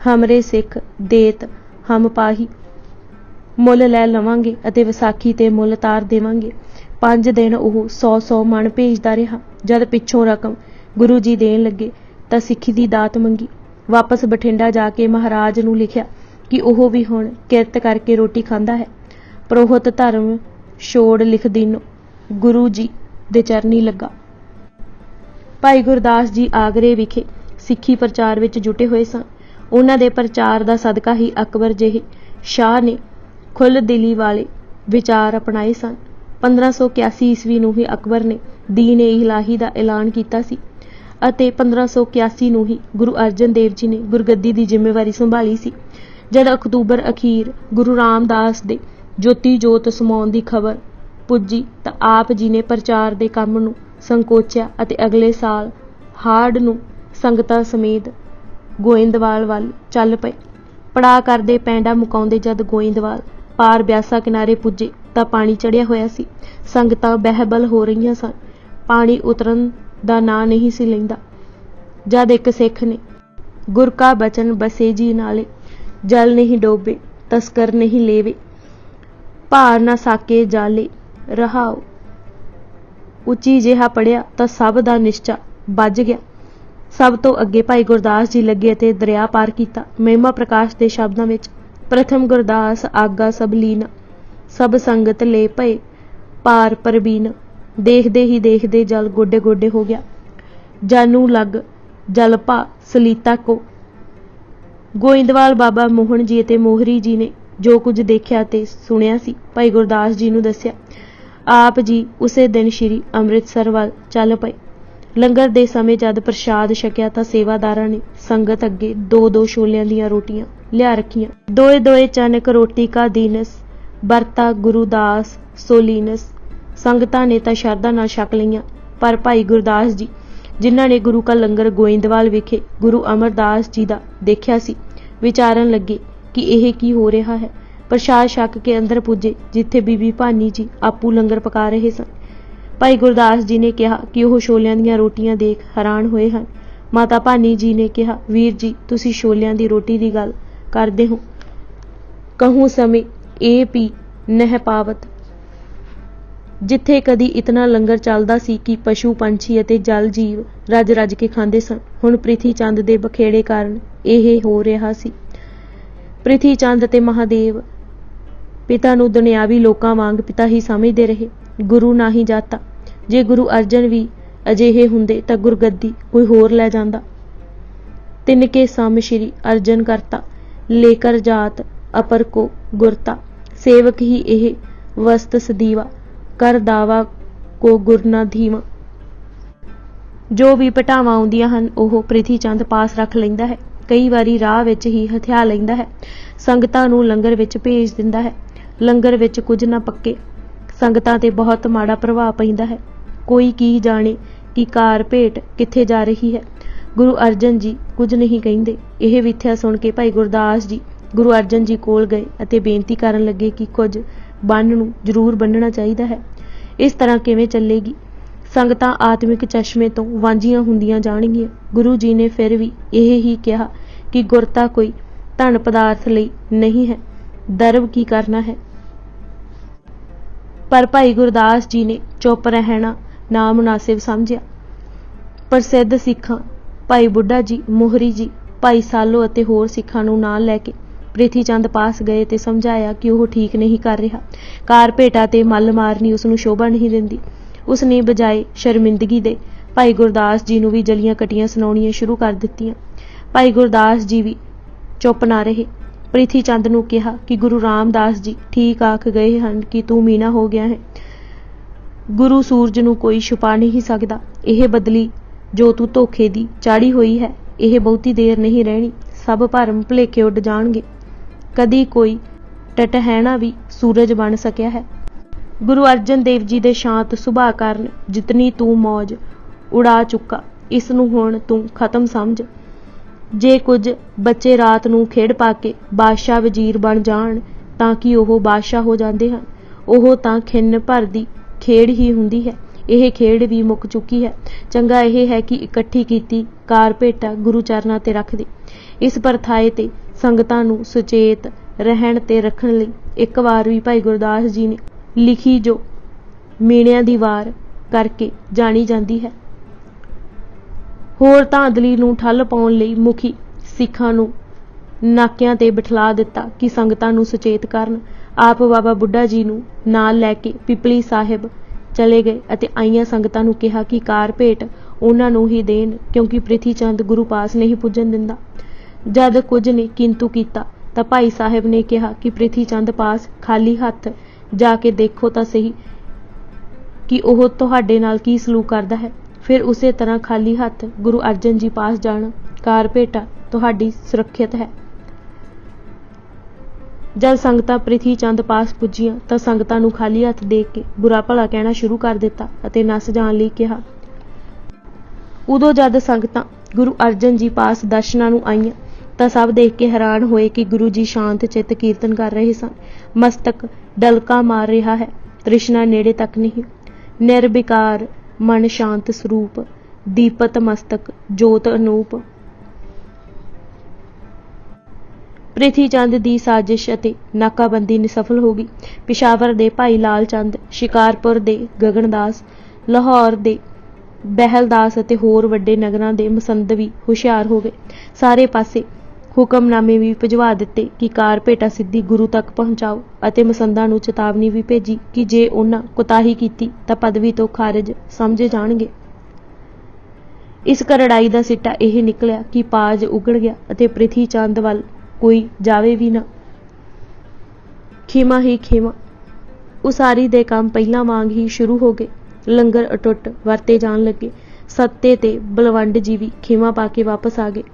ਹਮਰੇ ਸਿੱਖ ਦੇਤ ਹਮ ਪਾਹੀ। ਮੁੱਲ ਲੈ ਲਵਾਂਗੇ ਅਤੇ ਵਿਸਾਖੀ ਤੇ ਮੁੱਲ ਤਾਰ ਦੇਵਾਂਗੇ। 5 ਦਿਨ ਉਹ 100 ਮਣ ਭੇਜਦਾ ਰਿਹਾ। ਜਦ ਪਿੱਛੋਂ ਰਕਮ ਗੁਰੂ ਜੀ ਦੇਣ ਲੱਗੇ ਤਾਂ ਸਿੱਖੀ ਦੀ ਦਾਤ ਮੰਗੀ। ਵਾਪਸ ਬਠਿੰਡਾ ਜਾ ਕੇ ਮਹਾਰਾਜ ਨੂੰ ਲਿਖਿਆ ਕਿ ਉਹ ਵੀ ਹੁਣ ਕਿਰਤ ਕਰਕੇ ਰੋਟੀ ਖਾਂਦਾ ਹੈ। ਪ੍ਰੋਹਤ ਧਰਮ ਛੋੜ ਲਿਖ ਦੀਨੋ, ਗੁਰੂ ਜੀ ਦੇ ਚਰਨੀ ਲੱਗਾ। ਭਾਈ ਗੁਰਦਾਸ ਜੀ ਆਗਰੇ ਵਿਖੇ ਸਿੱਖੀ ਪ੍ਰਚਾਰ ਵਿੱਚ ਜੁਟੇ ਹੋਏ ਸਨ। ਉਹਨਾਂ ਦੇ ਪ੍ਰਚਾਰ ਦਾ ਸਦਕਾ ਹੀ ਅਕਬਰ ਜਿਹੇ ਸ਼ਾਹ ਨੇ ਖੁੱਲ੍ਹ ਦਿਲੀ ਵਾਲੇ ਵਿਚਾਰ ਅਪਣਾਏ ਸਨ। 1581 ਈਸਵੀ ਨੂੰ ਹੀ ਅਕਬਰ ਨੇ ਦੀਨ-ਏ ਇਲਾਹੀ ਦਾ ਐਲਾਨ ਕੀਤਾ ਸੀ ਅਤੇ 1581 ਨੂੰ ਹੀ ਗੁਰੂ ਅਰਜਨ ਦੇਵ ਜੀ ਨੇ ਗੁਰਗੱਦੀ ਦੀ ਜ਼ਿੰਮੇਵਾਰੀ ਸੰਭਾਲੀ ਸੀ। ਜਦ ਅਕਤੂਬਰ ਅਖੀਰ ਗੁਰੂ ਰਾਮਦਾਸ ਦੇ ਜੋਤੀ ਜੋਤ ਸਮਾਉਣ ਦੀ ਖਬਰ ਪੁੱਜੀ ਤਾਂ ਆਪ ਜੀ ਨੇ ਪ੍ਰਚਾਰ ਦੇ ਕੰਮ ਨੂੰ ਸੰਕੋਚਿਆ ਅਤੇ ਅਗਲੇ ਸਾਲ ਹਾੜ ਨੂੰ ਸੰਗਤਾਂ ਸਮੇਤ ਗੋਇੰਦਵਾਲ ਵੱਲ ਚੱਲ ਪਏ। ਪੜਾਅ ਕਰਦੇ ਪੈਂਡਾ ਮੁਕਾਉਂਦੇ ਜਦ ਗੋਇੰਦਵਾਲ ਪਾਰ ਬਿਆਸਾ ਕਿਨਾਰੇ ਪੁੱਜੇ ਤਾਂ ਪਾਣੀ ਚੜ੍ਹਿਆ ਹੋਇਆ ਸੀ। ਸੰਗਤਾਂ ਬਹਿਬਲ ਹੋ ਰਹੀਆਂ ਸਨ। ਪਾਣੀ ਉਤਰਨ ਦਾ ਨਾਂ ਨਹੀਂ ਸੀ ਲੈਂਦਾ। ਜਦ ਇੱਕ ਸਿੱਖ ਨੇ ਗੁਰ ਕਾ ਬਚਨ ਬਸੇ ਜੀ ਨਾਲੇ, ਜਲ ਨਹੀਂ ਡੋਬੇ ਤਸਕਰ ਨਹੀਂ ਲੇਵੇ, ਭਾਰ ਨਾ ਸਾਕੇ ਜਾਲੇ ਰਹਾਓ, ਉੱਚੀ ਜਿਹਾ ਪੜਿਆ ਤਾਂ ਸਭ ਦਾ ਨਿਸ਼ਚਾ ਬੱਝ ਗਿਆ। ਸਭ ਤੋਂ ਅੱਗੇ ਭਾਈ ਗੁਰਦਾਸ ਜੀ ਲੱਗੇ ਅਤੇ ਦਰਿਆ ਪਾਰ ਕੀਤਾ। ਮਹਿਮਾ ਪ੍ਰਕਾਸ਼ ਦੇ ਸ਼ਬਦਾਂ ਵਿੱਚ, ਪ੍ਰਥਮ ਗੁਰਦਾਸ ਆਗਾ ਸਭ ਲੀਨਾ, ਸਭ ਸੰਗਤ ਲੈ ਪਏ ਪਾਰ ਪਰਬੀਨ। ਦੇਖਦੇ ਹੀ ਦੇਖਦੇ ਜਲ ਗੋਡੇ ਗੋਡੇ ਹੋ ਗਿਆ। ਜਾਨੂ ਲੱਗ ਜਲ ਭਾ ਸਲੀਤਾ ਕੋ। ਗੋਇੰਦਵਾਲ ਬਾਬਾ ਮੋਹਨ ਜੀ ਅਤੇ ਮੋਹਰੀ ਜੀ ਨੇ ਜੋ ਕੁਝ ਦੇਖਿਆ ਤੇ ਸੁਣਿਆ ਸੀ ਭਾਈ ਗੁਰਦਾਸ ਜੀ ਨੂੰ ਦੱਸਿਆ। ਆਪ ਜੀ ਉਸੇ ਦਿਨ ਸ਼੍ਰੀ ਅੰਮ੍ਰਿਤਸਰ ਵੱਲ ਚੱਲ ਪਏ। ਲੰਗਰ ਦੇ ਸਮੇਂ ਜਦ ਪ੍ਰਸ਼ਾਦ ਛਕਿਆ ਤਾਂ ਸੇਵਾਦਾਰਾਂ ਨੇ ਸੰਗਤ ਅੱਗੇ 2-2 ਛੋਲਿਆਂ ਦੀਆਂ ਰੋਟੀਆਂ ਲਿਆ ਰੱਖੀਆਂ। ਦੋਏ ਦੋਏ ਚਨਕ ਰੋਟੀ ਕਾ ਦੀਨਸ, ਵਰਤਾ ਗੁਰੂਦਾਸ ਸੋਲੀਨਸ। ਸੰਗਤਾਂ ਨੇ ਤਾਂ ਸ਼ਰਧਾ ਨਾਲ ਛਕ ਲਈਆਂ, ਪਰ ਭਾਈ ਗੁਰਦਾਸ ਜੀ ਜਿਨ੍ਹਾਂ ਨੇ ਗੁਰੂ ਕਾ ਲੰਗਰ ਗੋਇੰਦਵਾਲ ਵਿਖੇ ਗੁਰੂ ਅਮਰਦਾਸ ਜੀ ਦਾ ਦੇਖਿਆ ਸੀ, ਵਿਚਾਰਨ ਲੱਗੇ ਕਿ ਇਹ ਕੀ ਹੋ ਰਿਹਾ ਹੈ। ਪ੍ਰਸ਼ਾਦ ਛਕ ਕੇ ਅੰਦਰ ਪੁੱਜੇ ਜਿੱਥੇ ਬੀਬੀ ਭਾਨੀ ਜੀ ਆਪੂ ਲੰਗਰ ਪਕਾ ਰਹੇ ਸਨ। ਭਾਈ ਗੁਰਦਾਸ ਜੀ ਨੇ ਕਿਹਾ ਕਿ ਉਹ ਛੋਲਿਆਂ ਦੀਆਂ ਰੋਟੀਆਂ ਦੇਖ ਹੈਰਾਨ ਹੋਏ ਹਨ। ਮਾਤਾ ਭਾਨੀ ਜੀ ਨੇ ਕਿਹਾ, ਵੀਰ ਜੀ ਤੁਸੀਂ ਛੋਲਿਆਂ ਦੀ ਰੋਟੀ ਦੀ ਗੱਲ ਕਰਦੇ ਹੋ, ਕਹੂੰ ਸਮੇਂ ਇਹ ਪੀ ਨਹਿ ਪਾਵਤ। ਜਿੱਥੇ ਕਦੀ ਇਤਨਾ ਲੰਗਰ ਚੱਲਦਾ ਸੀ ਕਿ ਪਸ਼ੂ ਪੰਛੀ ਅਤੇ ਜਲ ਜੀਵ ਰੱਜ ਰੱਜ ਕੇ ਖਾਂਦੇ ਸਨ, ਹੁਣ ਪ੍ਰਿਥੀ ਚੰਦ ਦੇ ਬਖੇੜੇ ਕਾਰਨ ਇਹ ਹੋ ਰਿਹਾ ਸੀ। ਪ੍ਰਿਥੀ ਚੰਦ ਅਤੇ ਮਹਾਦੇਵ ਪਿਤਾ ਨੂੰ ਦੁਨਿਆਵੀ ਲੋਕਾਂ ਵਾਂਗ ਪਿਤਾ ਹੀ ਸਮਝਦੇ ਰਹੇ, ਗੁਰੂ ਨਾ ਹੀ ਜਾਤਾ। ਜੇ ਗੁਰੂ ਅਰਜਨ ਵੀ ਅਜਿਹੇ ਹੁੰਦੇ ਤਾਂ ਗੁਰਗੱਦੀ ਕੋਈ ਹੋਰ ਲੈ ਜਾਂਦਾ। ਤਿਨਕੇ ਸਮ ਸ਼੍ਰੀ ਅਰਜਨ ਕਰਤਾ, ਲੇਕਰ ਜਾਤ ਅਪਰ ਕੋ ਗੁਰਤਾ। ਸੇਵਕ ਹੀ ਇਹ ਵਸਤ ਸਦੀਵਾ, ਕਰ ਦਾਵਾ को गुर ना धीवा। जो भी पटावां आउंदियां हन ओह ਪ੍ਰਿਥੀ ਚੰਦ पास रख लैंदा है। कई वारी राह विच ही हथिया लैंदा है। संगतां नूं लंगर विच भेज दिंदा है। लंगर विच कुछ ना पक्के, संगतां ते बहुत माड़ा प्रभाव पैंदा है। कोई की जाने कि कार भेट कित्थे जा रही है। गुरु अर्जन जी कुछ नहीं कहिंदे। यह विथਿਆ सुन के भाई गुरदास जी गुरु अर्जन जी कोल गए अते बेनती करन लगे कि कुछ ਬੰਨ ਨੂੰ ਜ਼ਰੂਰ ਬੰਨਣਾ ਚਾਹੀਦਾ ਹੈ। इस तरह किवें ਚੱਲੇਗੀ। संगतां आत्मिक चश्मे तो वांझियां हुंदियां जाणगियां। गुरु जी ने फिर भी यह ही कहा कि गुरता कोई धन पदार्थ लई नहीं है, दरब की करना है। पर भाई गुरदास जी ने चुप रहना ना मुनासिब समझिया। प्रसिद्ध सिखां भाई बुढ़ा जी, मोहरी जी, भाई सालो अते होर सिखां नूं नाल लैके ਪ੍ਰਿਥੀ ਚੰਦ पास गए ते समझाया कि वह ठीक नहीं कर रहा। कार भेटा ते मल मारनी उसनूं शोभा नहीं दिंदी। उसने बजाए शर्मिंदगी दे भाई गुरदास जी नूं भी जलियां कटियां सुणाउणियां शुरू कर दित्तियां। भाई गुरदास जी भी चुप ना रहे। ਪ੍ਰਿਥੀ चंद नूं कहा कि गुरु रामदास जी ठीक आख गए हन कि तू मीना हो गया है। गुरु सूरज नूं कोई छुपा नहीं सकदा। यह बदली जो तू धोखे दी चाड़ी हुई है, यह बहुती देर नहीं रहनी। सब भरम भुलेखे उड जाणगे। कदी कोई टटहैना भी सूरज बन सकिया है। गुरु अर्जन देव जी दे शांत सुभाਅ कारण जितनी तू मौज उड़ा चुका, इस नूं हुण तू खत्म समझ। जे कुछ बच्चे रात नूं खेड़ पा के बादशाह वजीर बन जाण तां कि ओह बादशाह हो जांदे हन, ओह तां खिन्न भर दी खेड़ ही हुंदी है। यह खेड़ भी मुक चुकी है। चंगा यह है कि इकट्ठी कीती कार भेटा गुरु चरनां ते रख दे। इस परथाए ते संगतां नूं सुचेत रहण ते रखण लई एक वार भी भाई गुरदास जी ने लिखी जो मीणिਆਂ ਦੀ ਵਾਰ करके जानी जाती है। होर धांधली नूं ठल पाउण लई मुखी सिखां नूं नाकिਆਂ ते बिठला दिता कि संगतां नूं सुचेत करन। आप बाबा बुढ़ा जी नूं नाल लैके पिपली साहिब चले गए अते आईयां संगतां नूं कहा कि कार भेट उन्हां नूं ही देण, क्योंकि ਪ੍ਰਿਥੀ चंद गुरु पास नहीं पुजन दिंदा। जद कुछ ने किंतु कीता तां भाई साहिब ने कहा कि ਪ੍ਰਿਥੀ चंद पास खाली हथ जाके देखो तां सही कि ओह तुहाडे नाल की सलूक करदा है। फिर उसे तरह खाली हथ गुरु अर्जन जी पास जाना। कार भेटा तुहाडी सुरक्षित है। जब संगतां ਪ੍ਰਿਥੀ चंद पास पुजियां तां संगतां नूं खाली हथ देख के बुरा भला कहना शुरू कर दिता अते नस जाण लई कहा। उदों जद संगतां गुरु अर्जन जी पास दर्शनां नूं आईयां तां सब देख के हैरान होए कि गुरु जी शांत चित कीर्तन कर रहे सन। मस्तक डलका मार रहा है, तृष्णा नेड़े तक नहीं। निर्विकार मन शांत स्वरूप, दीपत मस्तक जोत अनूप। ਪ੍ਰਿਥੀ चंद दी साजिश अते नाकाबंदी निसफल हो गई। पिशावर दे भाई लाल चंद, शिकारपुर दे गगनदास, लाहौर दे बहलदास अते होर वड्डे नगरां दे मसंद भी हुशियार हो गए। सारे पासे हुक्मनामे भी भिजवा दिते कि कार भेटा सिद्धि गुरु तक पहुँचाओ अते मसंदां नूं चेतावनी भी भेजी कि जे उन्हां कोताही कीती तां पदवी तो खारिज समझे जाणगे। इस करड़ाई दा सिट्टा यह निकलिया कि पाज उगड़ गया अते ਪ੍ਰਿਥੀ चंद वल कोई जावे भी ना। खेमा ही खेमा। उसारी दे काम पहिलां वांग ही शुरू हो गए। लंगर अटुट वरते जान लगे। सत्ते ते बलवंड जी भी खेमा पा के वापस आ गए।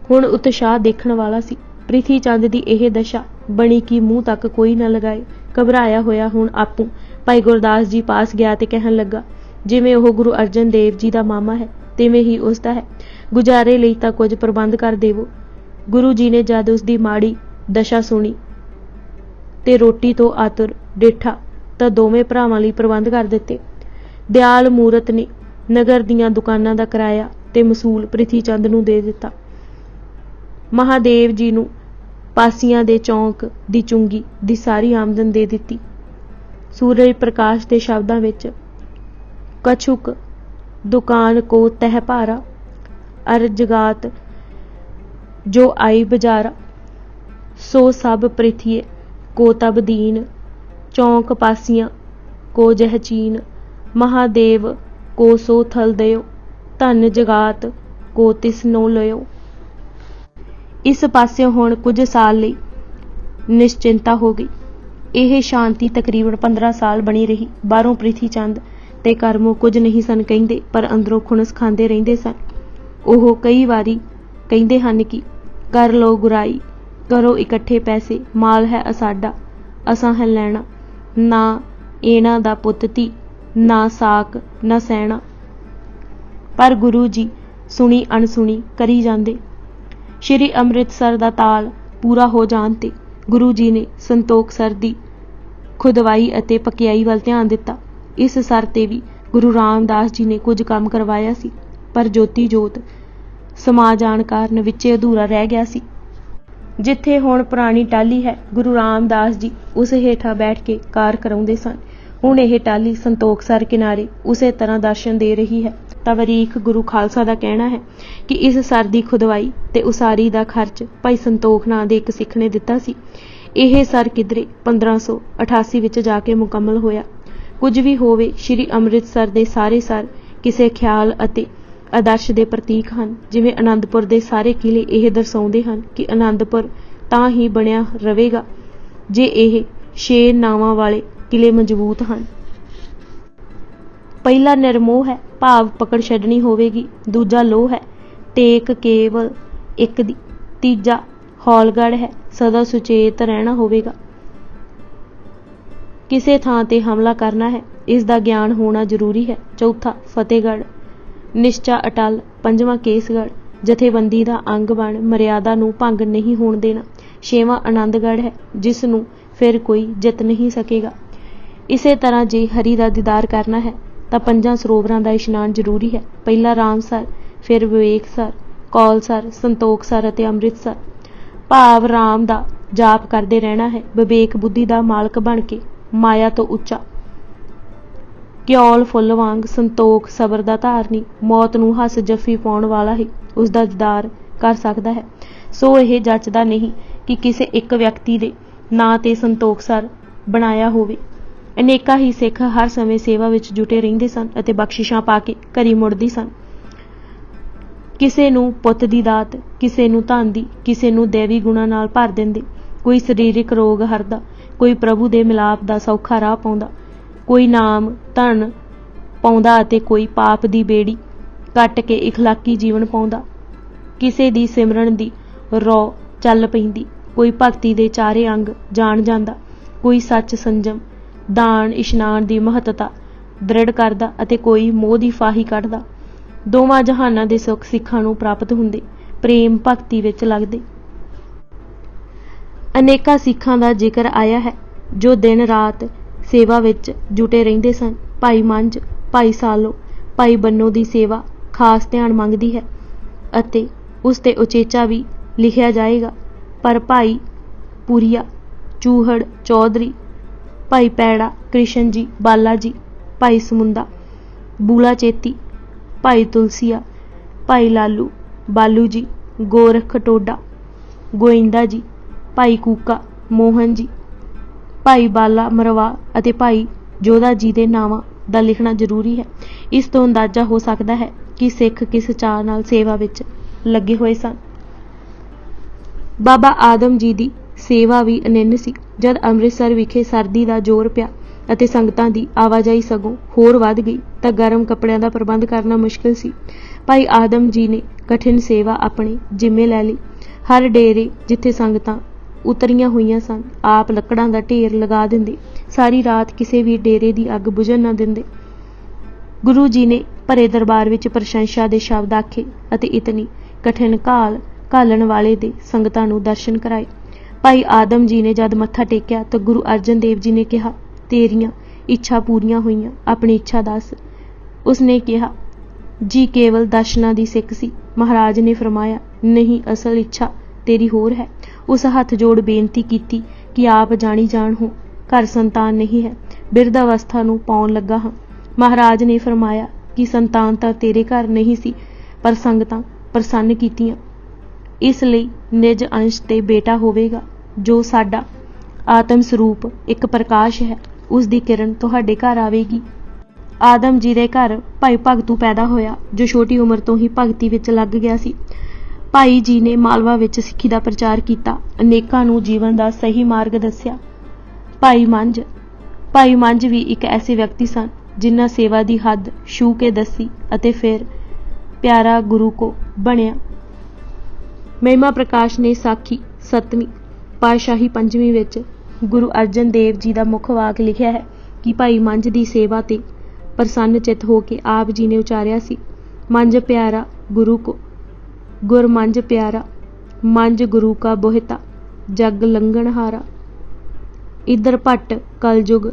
हुण उत्साह देखण वाला सी। ਪ੍ਰਿਥੀ चंद दी यह दशा बनी कि मूँह तक कोई न लगाए। घबराया होया हुण आपूं भाई गुरदास जी पास गया ते कहण लगा, जिवें ओह गुरु अर्जन देव जी दा मामा है तिवें ही उसदा है। गुजारे लई तां कुछ प्रबंध कर देवो। गुरु जी ने जद उसदी माड़ी दशा सुनी ते रोटी तो आतुर डेठा तां दोवें भरावां लई प्रबंध कर दिते। दयाल मूरत ने नगर दीआं दुकानां दा किराया ते मसूल ਪ੍ਰਿਥੀ चंद नूं दे दिता। महादेव जी नूं पासियां दे चौंक दी चुंगी दी सारी आमदन दे दिती। सूरज प्रकाश दे शब्दां विच कछुक दुकान को तह भारा, अर जगात जो आई बजारा, सो सब ਪ੍ਰਿਥੀਏ को तब दीन, चौंक पासियां को जह चीन, महादेव को सो थल दयो, धन जगात को तिस नो लयो। इस पासे हुण कुछ साल लई निश्चिंता हो गई। ਇਹ ਸ਼ਾਂਤੀ ਤਕਰੀਬਨ 15 ਸਾਲ ਬਣੀ ਰਹੀ। ਬਾਹਰੋਂ ਪ੍ਰਿਥੀ ਚੰਦ ਤੇ ਕਰਮੋ ਕੁਝ ਨਹੀਂ ਸਨ ਕਹਿੰਦੇ, ਪਰ ਅੰਦਰੋਂ ਖੁਣਸ ਖਾਂਦੇ ਰਹਿੰਦੇ ਸਨ। ਉਹ ਕਈ ਵਾਰੀ ਕਹਿੰਦੇ ਹਨ ਕਿ ਕਰ ਲਓ ਗੁਰਾਈ, ਕਰੋ ਇਕੱਠੇ ਪੈਸੇ, ਮਾਲ ਹੈ ਅਸਾਡਾ, ਅਸਾਂ ਹੈ ਲੈਣਾ, ਨਾ ਇਹਨਾਂ ਦਾ ਪੁੱਤ ਧੀ, ਨਾ ਸਾਕ ਨਾ ਸਹਿਣਾ। ਪਰ ਗੁਰੂ ਜੀ ਸੁਣੀ ਅਣਸੁਣੀ ਕਰੀ ਜਾਂਦੇ। ਸ਼੍ਰੀ ਅੰਮ੍ਰਿਤਸਰ ਦਾ ਤਾਲ ਪੂਰਾ ਹੋ ਜਾਣ ਤੇ ਗੁਰੂ ਜੀ ਨੇ ਸੰਤੋਖ ਸਰ ਦੀ ਖੁਦਵਾਈ ਅਤੇ ਪਕਿਆਈ ਵੱਲ ਧਿਆਨ ਦਿੱਤਾ। ਇਸ ਸਰ ਤੇ ਵੀ ਗੁਰੂ ਰਾਮਦਾਸ ਜੀ ਨੇ ਕੁਝ ਕੰਮ ਕਰਵਾਇਆ ਸੀ, ਪਰ ਜੋਤੀ ਜੋਤ ਸਮਾ ਜਾਣ ਕਾਰਨ ਵਿੱਚੇ ਅਧੂਰਾ ਰਹਿ ਗਿਆ ਸੀ। ਜਿੱਥੇ ਹੁਣ ਪੁਰਾਣੀ ਟਾਹਲੀ ਹੈ, ਗੁਰੂ ਰਾਮਦਾਸ ਜੀ ਉਸ ਹੇਠਾਂ ਬੈਠ ਕੇ ਕਾਰ ਕਰਾਉਂਦੇ ਸਨ। ਹੁਣ ਇਹ ਟਾਹਲੀ ਸੰਤੋਖ ਸਰ ਕਿਨਾਰੇ ਉਸੇ ਤਰ੍ਹਾਂ ਦਰਸ਼ਨ ਦੇ ਰਹੀ ਹੈ। ਤਵਰੀਖ ਗੁਰੂ ਖਾਲਸਾ ਦਾ ਕਹਿਣਾ ਹੈ ਕਿ ਇਸ ਸਰ ਦੀ ਖੁਦਵਾਈ ਤੇ ਉਸਾਰੀ ਦਾ ਖਰਚ ਭਾਈ ਸੰਤੋਖ ਨਾਂ ਦੇ ਇੱਕ ਸਿੱਖ ਨੇ ਦਿੱਤਾ ਸੀ। ਇਹ ਸਰ ਕਿਧਰੇ 1588 ਵਿੱਚ ਜਾ ਕੇ ਮੁਕੰਮਲ ਹੋਇਆ। ਕੁਝ ਵੀ ਹੋਵੇ, ਸ਼੍ਰੀ ਅੰਮ੍ਰਿਤਸਰ ਦੇ ਸਾਰੇ ਸਰ ਕਿਸੇ ਖਿਆਲ ਅਤੇ ਆਦਰਸ਼ ਦੇ ਪ੍ਰਤੀਕ ਹਨ। ਜਿਵੇਂ ਆਨੰਦਪੁਰ ਦੇ ਸਾਰੇ ਕਿਲੇ ਇਹ ਦਰਸਾਉਂਦੇ ਹਨ ਕਿ ਆਨੰਦਪੁਰ ਤਾਂ ਹੀ ਬਣਿਆ ਰਹੇਗਾ ਜੇ ਇਹ 6 ਨਾਵਾਂ ਵਾਲੇ ਕਿਲੇ ਮਜ਼ਬੂਤ ਹਨ। ਪਹਿਲਾ ਨਿਰਮੋਹ ਹੈ, ਭਾਵ ਪਕੜ ਛੱਡਣੀ ਹੋਵੇਗੀ। ਦੂਜਾ ਲੋਹ ਹੈ, ਟੇਕ ਕੇਵਲ ਇੱਕ ਦੀ। ਤੀਜਾ ਹੌਲਗੜ੍ਹ ਹੈ, ਸਦਾ ਸੁਚੇਤ ਰਹਿਣਾ ਹੋਵੇਗਾ। ਕਿਸੇ ਥਾਂ ਤੇ ਹਮਲਾ ਕਰਨਾ ਹੈ, ਇਸ ਦਾ ਗਿਆਨ ਹੋਣਾ ਜ਼ਰੂਰੀ ਹੈ। ਚੌਥਾ ਫਤਿਹਗੜ੍ਹ, ਨਿਸ਼ਚਾ ਅਟਲ। ਪੰਜਵਾਂ ਕੇਸਗੜ੍ਹ, ਜਥੇਬੰਦੀ ਦਾ ਅੰਗ ਬਣ ਮਰਿਆਦਾ ਨੂੰ ਭੰਗ ਨਹੀਂ ਹੋਣ ਦੇਣਾ। ਛੇਵਾਂ ਆਨੰਦਗੜ੍ਹ ਹੈ, ਜਿਸ ਨੂੰ ਫਿਰ ਕੋਈ ਜਿੱਤ ਨਹੀਂ ਸਕੇਗਾ। ਇਸੇ ਤਰ੍ਹਾਂ ਜੇ ਹਰੀ ਦਾ ਦੀਦਾਰ ਕਰਨਾ ਹੈ ਤਾਂ 5 ਸਰੋਵਰਾਂ ਦਾ ਇਸ਼ਨਾਨ ਜ਼ਰੂਰੀ ਹੈ। ਪਹਿਲਾ ਰਾਮਸਰ, ਫਿਰ ਵਿਵੇਕਸਰ, ਕੌਲਸਰ, ਸੰਤੋਖਸਰ ਅਤੇ ਅੰਮ੍ਰਿਤਸਰ। ਭਾਵ ਰਾਮ ਦਾ ਜਾਪ ਕਰਦੇ ਰਹਿਣਾ ਹੈ, ਵਿਵੇਕ ਬੁੱਧੀ ਦਾ ਮਾਲਕ ਬਣ ਕੇ ਮਾਇਆ ਤੋਂ ਉੱਚਾ। ਕਿਉਲ ਫੁੱਲ ਵਾਂਗ ਸੰਤੋਖ ਸਬਰ ਦਾ ਧਾਰਨੀ, ਮੌਤ ਨੂੰ ਹੱਸ ਜੱਫੀ ਪਾਉਣ ਵਾਲਾ ਹੀ ਉਸ ਦਾ ਦੀਦਾਰ ਕਰ ਸਕਦਾ ਹੈ। ਸੋ ਇਹ ਜੱਚਦਾ ਨਹੀਂ ਕਿ ਕਿਸੇ ਇੱਕ ਵਿਅਕਤੀ ਦੇ ਨਾਂ ਤੇ ਸੰਤੋਖਸਰ ਬਣਾਇਆ ਹੋਵੇ। ਅਨੇਕਾਂ ਹੀ ਸਿੱਖ ਹਰ ਸਮੇਂ ਸੇਵਾ ਵਿੱਚ ਜੁਟੇ ਰਹਿੰਦੇ ਸਨ ਅਤੇ ਬਖਸ਼ਿਸ਼ਾਂ ਪਾ ਕੇ ਘਰੀ ਮੁੜਦੀ ਸਨ। ਕਿਸੇ ਨੂੰ ਪੁੱਤ ਦੀ ਦਾਤ, ਕਿਸੇ ਨੂੰ ਧਨ ਦੀ, ਕਿਸੇ ਨੂੰ ਦੇਵੀ ਗੁਣਾਂ ਨਾਲ ਭਰ ਦਿੰਦੇ। ਕੋਈ ਸਰੀਰਕ ਰੋਗ ਹਰਦਾ, ਕੋਈ ਪ੍ਰਭੂ ਦੇ ਮਿਲਾਪ ਦਾ ਸੌਖਾ ਰਾਹ ਪਾਉਂਦਾ, ਕੋਈ ਨਾਮ ਧਨ ਪਾਉਂਦਾ ਅਤੇ ਕੋਈ ਪਾਪ ਦੀ ਬੇੜੀ ਕੱਟ ਕੇ ਇਖਲਾਕੀ ਜੀਵਨ ਪਾਉਂਦਾ। ਕਿਸੇ ਦੀ ਸਿਮਰਨ ਦੀ ਰੌ ਚੱਲ ਪੈਂਦੀ, ਕੋਈ ਭਗਤੀ ਦੇ ਚਾਰੇ ਅੰਗ ਜਾਣ ਜਾਂਦਾ, ਕੋਈ ਸੱਚ ਸੰਜਮ ਦਾਨ ਇਸ਼ਨਾਨ ਦੀ ਮਹੱਤਤਾ ਦ੍ਰਿੜ ਕਰਦਾ ਅਤੇ ਕੋਈ ਮੋਹ ਦੀ ਫਾਹੀ ਕੱਢਦਾ। ਦੋਵਾਂ ਜਹਾਨਾਂ ਦੇ ਸੁੱਖ ਸਿੱਖਾਂ ਨੂੰ ਪ੍ਰਾਪਤ ਹੁੰਦੇ, ਪ੍ਰੇਮ ਭਗਤੀ ਵਿੱਚ ਲੱਗਦੇ। ਅਨੇਕਾਂ ਸਿੱਖਾਂ ਦਾ ਜ਼ਿਕਰ ਆਇਆ ਹੈ ਜੋ ਦਿਨ ਰਾਤ ਸੇਵਾ ਵਿੱਚ ਜੁਟੇ ਰਹਿੰਦੇ ਸਨ। ਭਾਈ ਮੰਝ, ਭਾਈ ਸਾਲੋ, ਭਾਈ ਬੰਨੋ ਦੀ ਸੇਵਾ ਖਾਸ ਧਿਆਨ ਮੰਗਦੀ ਹੈ ਅਤੇ ਉਸ ਤੇ ਉਚੇਚਾ ਵੀ ਲਿਖਿਆ ਜਾਏਗਾ। ਪਰ ਭਾਈ ਪੁਰੀਆ, ਚੂਹੜ ਚੌਧਰੀ, ਭਾਈ ਪੈੜਾ, ਕ੍ਰਿਸ਼ਨ ਜੀ, ਬਾਲਾ ਜੀ, ਭਾਈ ਸਮੁੰਦਾ, ਬੂਲਾ ਚੇਤੀ, ਭਾਈ ਤੁਲਸੀਆ, ਭਾਈ ਲਾਲੂ, ਬਾਲੂ ਜੀ, ਗੋਰਖ ਟੋਡਾ, ਗੋਇੰਦਾ ਜੀ, ਭਾਈ ਕੂਕਾ, ਮੋਹਨ ਜੀ, ਭਾਈ ਬਾਲਾ ਮਰਵਾ ਅਤੇ ਭਾਈ ਜੋਧਾ ਜੀ ਦੇ ਨਾਵਾਂ ਦਾ ਲਿਖਣਾ ਜ਼ਰੂਰੀ ਹੈ। ਇਸ ਤੋਂ ਅੰਦਾਜ਼ਾ ਹੋ ਸਕਦਾ ਹੈ ਕਿ ਸਿੱਖ ਕਿਸ ਚਾਅ ਨਾਲ ਸੇਵਾ ਵਿੱਚ ਲੱਗੇ ਹੋਏ ਸਨ। ਬਾਬਾ ਆਦਮ ਜੀ ਦੀ ਸੇਵਾ ਵੀ ਅਨੰਨ ਸੀ। ਜਦ ਅੰਮ੍ਰਿਤਸਰ ਵਿਖੇ ਸਰਦੀ ਦਾ ਜ਼ੋਰ ਪਿਆ ਅਤੇ ਸੰਗਤਾਂ ਦੀ ਆਵਾਜਾਈ ਸਗੋਂ ਹੋਰ ਵੱਧ ਗਈ ਤਾਂ ਗਰਮ ਕੱਪੜਿਆਂ ਦਾ ਪ੍ਰਬੰਧ ਕਰਨਾ ਮੁਸ਼ਕਿਲ ਸੀ। ਭਾਈ ਆਦਮ ਜੀ ਨੇ ਕਠਿਨ ਸੇਵਾ ਆਪਣੇ ਜ਼ਿੰਮੇ ਲੈ ਲਈ। ਹਰ ਡੇਰੇ ਜਿੱਥੇ ਸੰਗਤਾਂ ਉਤਰੀਆਂ ਹੋਈਆਂ ਸਨ, ਆਪ ਲੱਕੜਾਂ ਦਾ ਢੇਰ ਲਗਾ ਦਿੰਦੇ। ਸਾਰੀ ਰਾਤ ਕਿਸੇ ਵੀ ਡੇਰੇ ਦੀ ਅੱਗ ਬੁਝਣ ਨਾ ਦਿੰਦੇ। ਗੁਰੂ ਜੀ ਨੇ ਭਰੇ ਦਰਬਾਰ ਵਿੱਚ ਪ੍ਰਸ਼ੰਸਾ ਦੇ ਸ਼ਬਦ ਆਖੇ ਅਤੇ ਇਤਨੀ ਕਠਿਨ ਘਾਲ ਘਾਲਣ ਵਾਲੇ ਦੇ ਸੰਗਤਾਂ ਨੂੰ ਦਰਸ਼ਨ ਕਰਾਏ। ਭਾਈ ਆਦਮ ਜੀ ਨੇ ਜਦ ਮੱਥਾ ਟੇਕਿਆ ਤਾਂ ਗੁਰੂ ਅਰਜਨ ਦੇਵ ਜੀ ਨੇ ਕਿਹਾ, ਤੇਰੀਆਂ ਇੱਛਾ ਪੂਰੀਆਂ ਹੋਈਆਂ, ਆਪਣੀ ਇੱਛਾ ਦੱਸ। ਉਸਨੇ ਕਿਹਾ, ਜੀ ਕੇਵਲ ਦਰਸ਼ਨਾਂ ਦੀ ਸਿੱਖ ਸੀ। ਮਹਾਰਾਜ ਨੇ ਫਰਮਾਇਆ, ਨਹੀਂ, ਅਸਲ ਇੱਛਾ ਤੇਰੀ ਹੋਰ ਹੈ। ਉਸ ਹੱਥ ਜੋੜ ਬੇਨਤੀ ਕੀਤੀ ਕਿ ਆਪ ਜਾਣੀ ਜਾਣ ਹੋ, ਘਰ ਸੰਤਾਨ ਨਹੀਂ ਹੈ, ਬਿਰਧ ਅਵਸਥਾ ਨੂੰ ਪਾਉਣ ਲੱਗਾ ਹਾਂ। ਮਹਾਰਾਜ ਨੇ ਫਰਮਾਇਆ ਕਿ ਸੰਤਾਨ ਤਾਂ ਤੇਰੇ ਘਰ ਨਹੀਂ ਸੀ, ਪਰ ਸੰਗਤਾਂ ਪ੍ਰਸੰਨ ਕੀਤੀਆਂ, ਇਸ ਲਈ ਨਿਜ ਅੰਸ਼ ਤੇ ਬੇਟਾ ਹੋਵੇਗਾ। ਜੋ ਸਾਡਾ ਆਤਮ ਸਰੂਪ ਇੱਕ ਪ੍ਰਕਾਸ਼ ਹੈ, ਉਸ ਦੀ ਕਿਰਨ ਤੁਹਾਡੇ ਘਰ ਆਵੇਗੀ। ਆਦਮ ਜੀ ਦੇ ਘਰ ਭਾਈ ਭਗਤੂ ਪੈਦਾ ਹੋਇਆ, ਜੋ ਛੋਟੀ ਉਮਰ ਤੋਂ ਹੀ ਭਗਤੀ ਵਿੱਚ ਲੱਗ ਗਿਆ ਸੀ। ਭਾਈ ਜੀ ਨੇ ਮਾਲਵਾ ਵਿੱਚ ਸਿੱਖੀ ਦਾ ਪ੍ਰਚਾਰ ਕੀਤਾ, ਅਨੇਕਾਂ ਨੂੰ ਜੀਵਨ ਦਾ ਸਹੀ ਮਾਰਗ ਦੱਸਿਆ। ਭਾਈ ਮੰਝ ਵੀ ਇੱਕ ਐਸੇ ਵਿਅਕਤੀ ਸਨ ਜਿਨ੍ਹਾਂ ਸੇਵਾ ਦੀ ਹੱਦ ਛੂਹ ਕੇ ਦੱਸੀ ਅਤੇ ਫਿਰ ਪਿਆਰਾ ਗੁਰੂ ਕੋ ਬਣਿਆ। ਮਹਿਮਾ ਪ੍ਰਕਾਸ਼ ਨੇ ਸਾਖੀ 7ਵੀਂ ਪਾਤਸ਼ਾਹੀ 5ਵੀਂ ਵਿੱਚ ਗੁਰੂ ਅਰਜਨ ਦੇਵ ਜੀ ਦਾ ਮੁੱਖ ਵਾਕ ਲਿਖਿਆ ਹੈ ਕਿ ਭਾਈ ਮੰਝ ਦੀ ਸੇਵਾ ਤੇ ਪ੍ਰਸੰਨ ਚਿੱਤ ਹੋ ਕੇ ਆਪ ਜੀ ਨੇ ਉਚਾਰਿਆ ਸੀ, ਮੰਝ ਪਿਆਰਾ ਗੁਰੂ ਕੋ, ਗੁਰ ਮੰਝ ਪਿਆਰਾ, ਮੰਝ ਗੁਰੂ ਕਾ ਬੋਹਿਤਾ, ਜਗ ਲੰਘਣਹਾਰਾ। ਇੱਧਰ ਭੱਟ ਕਲਯੁਗ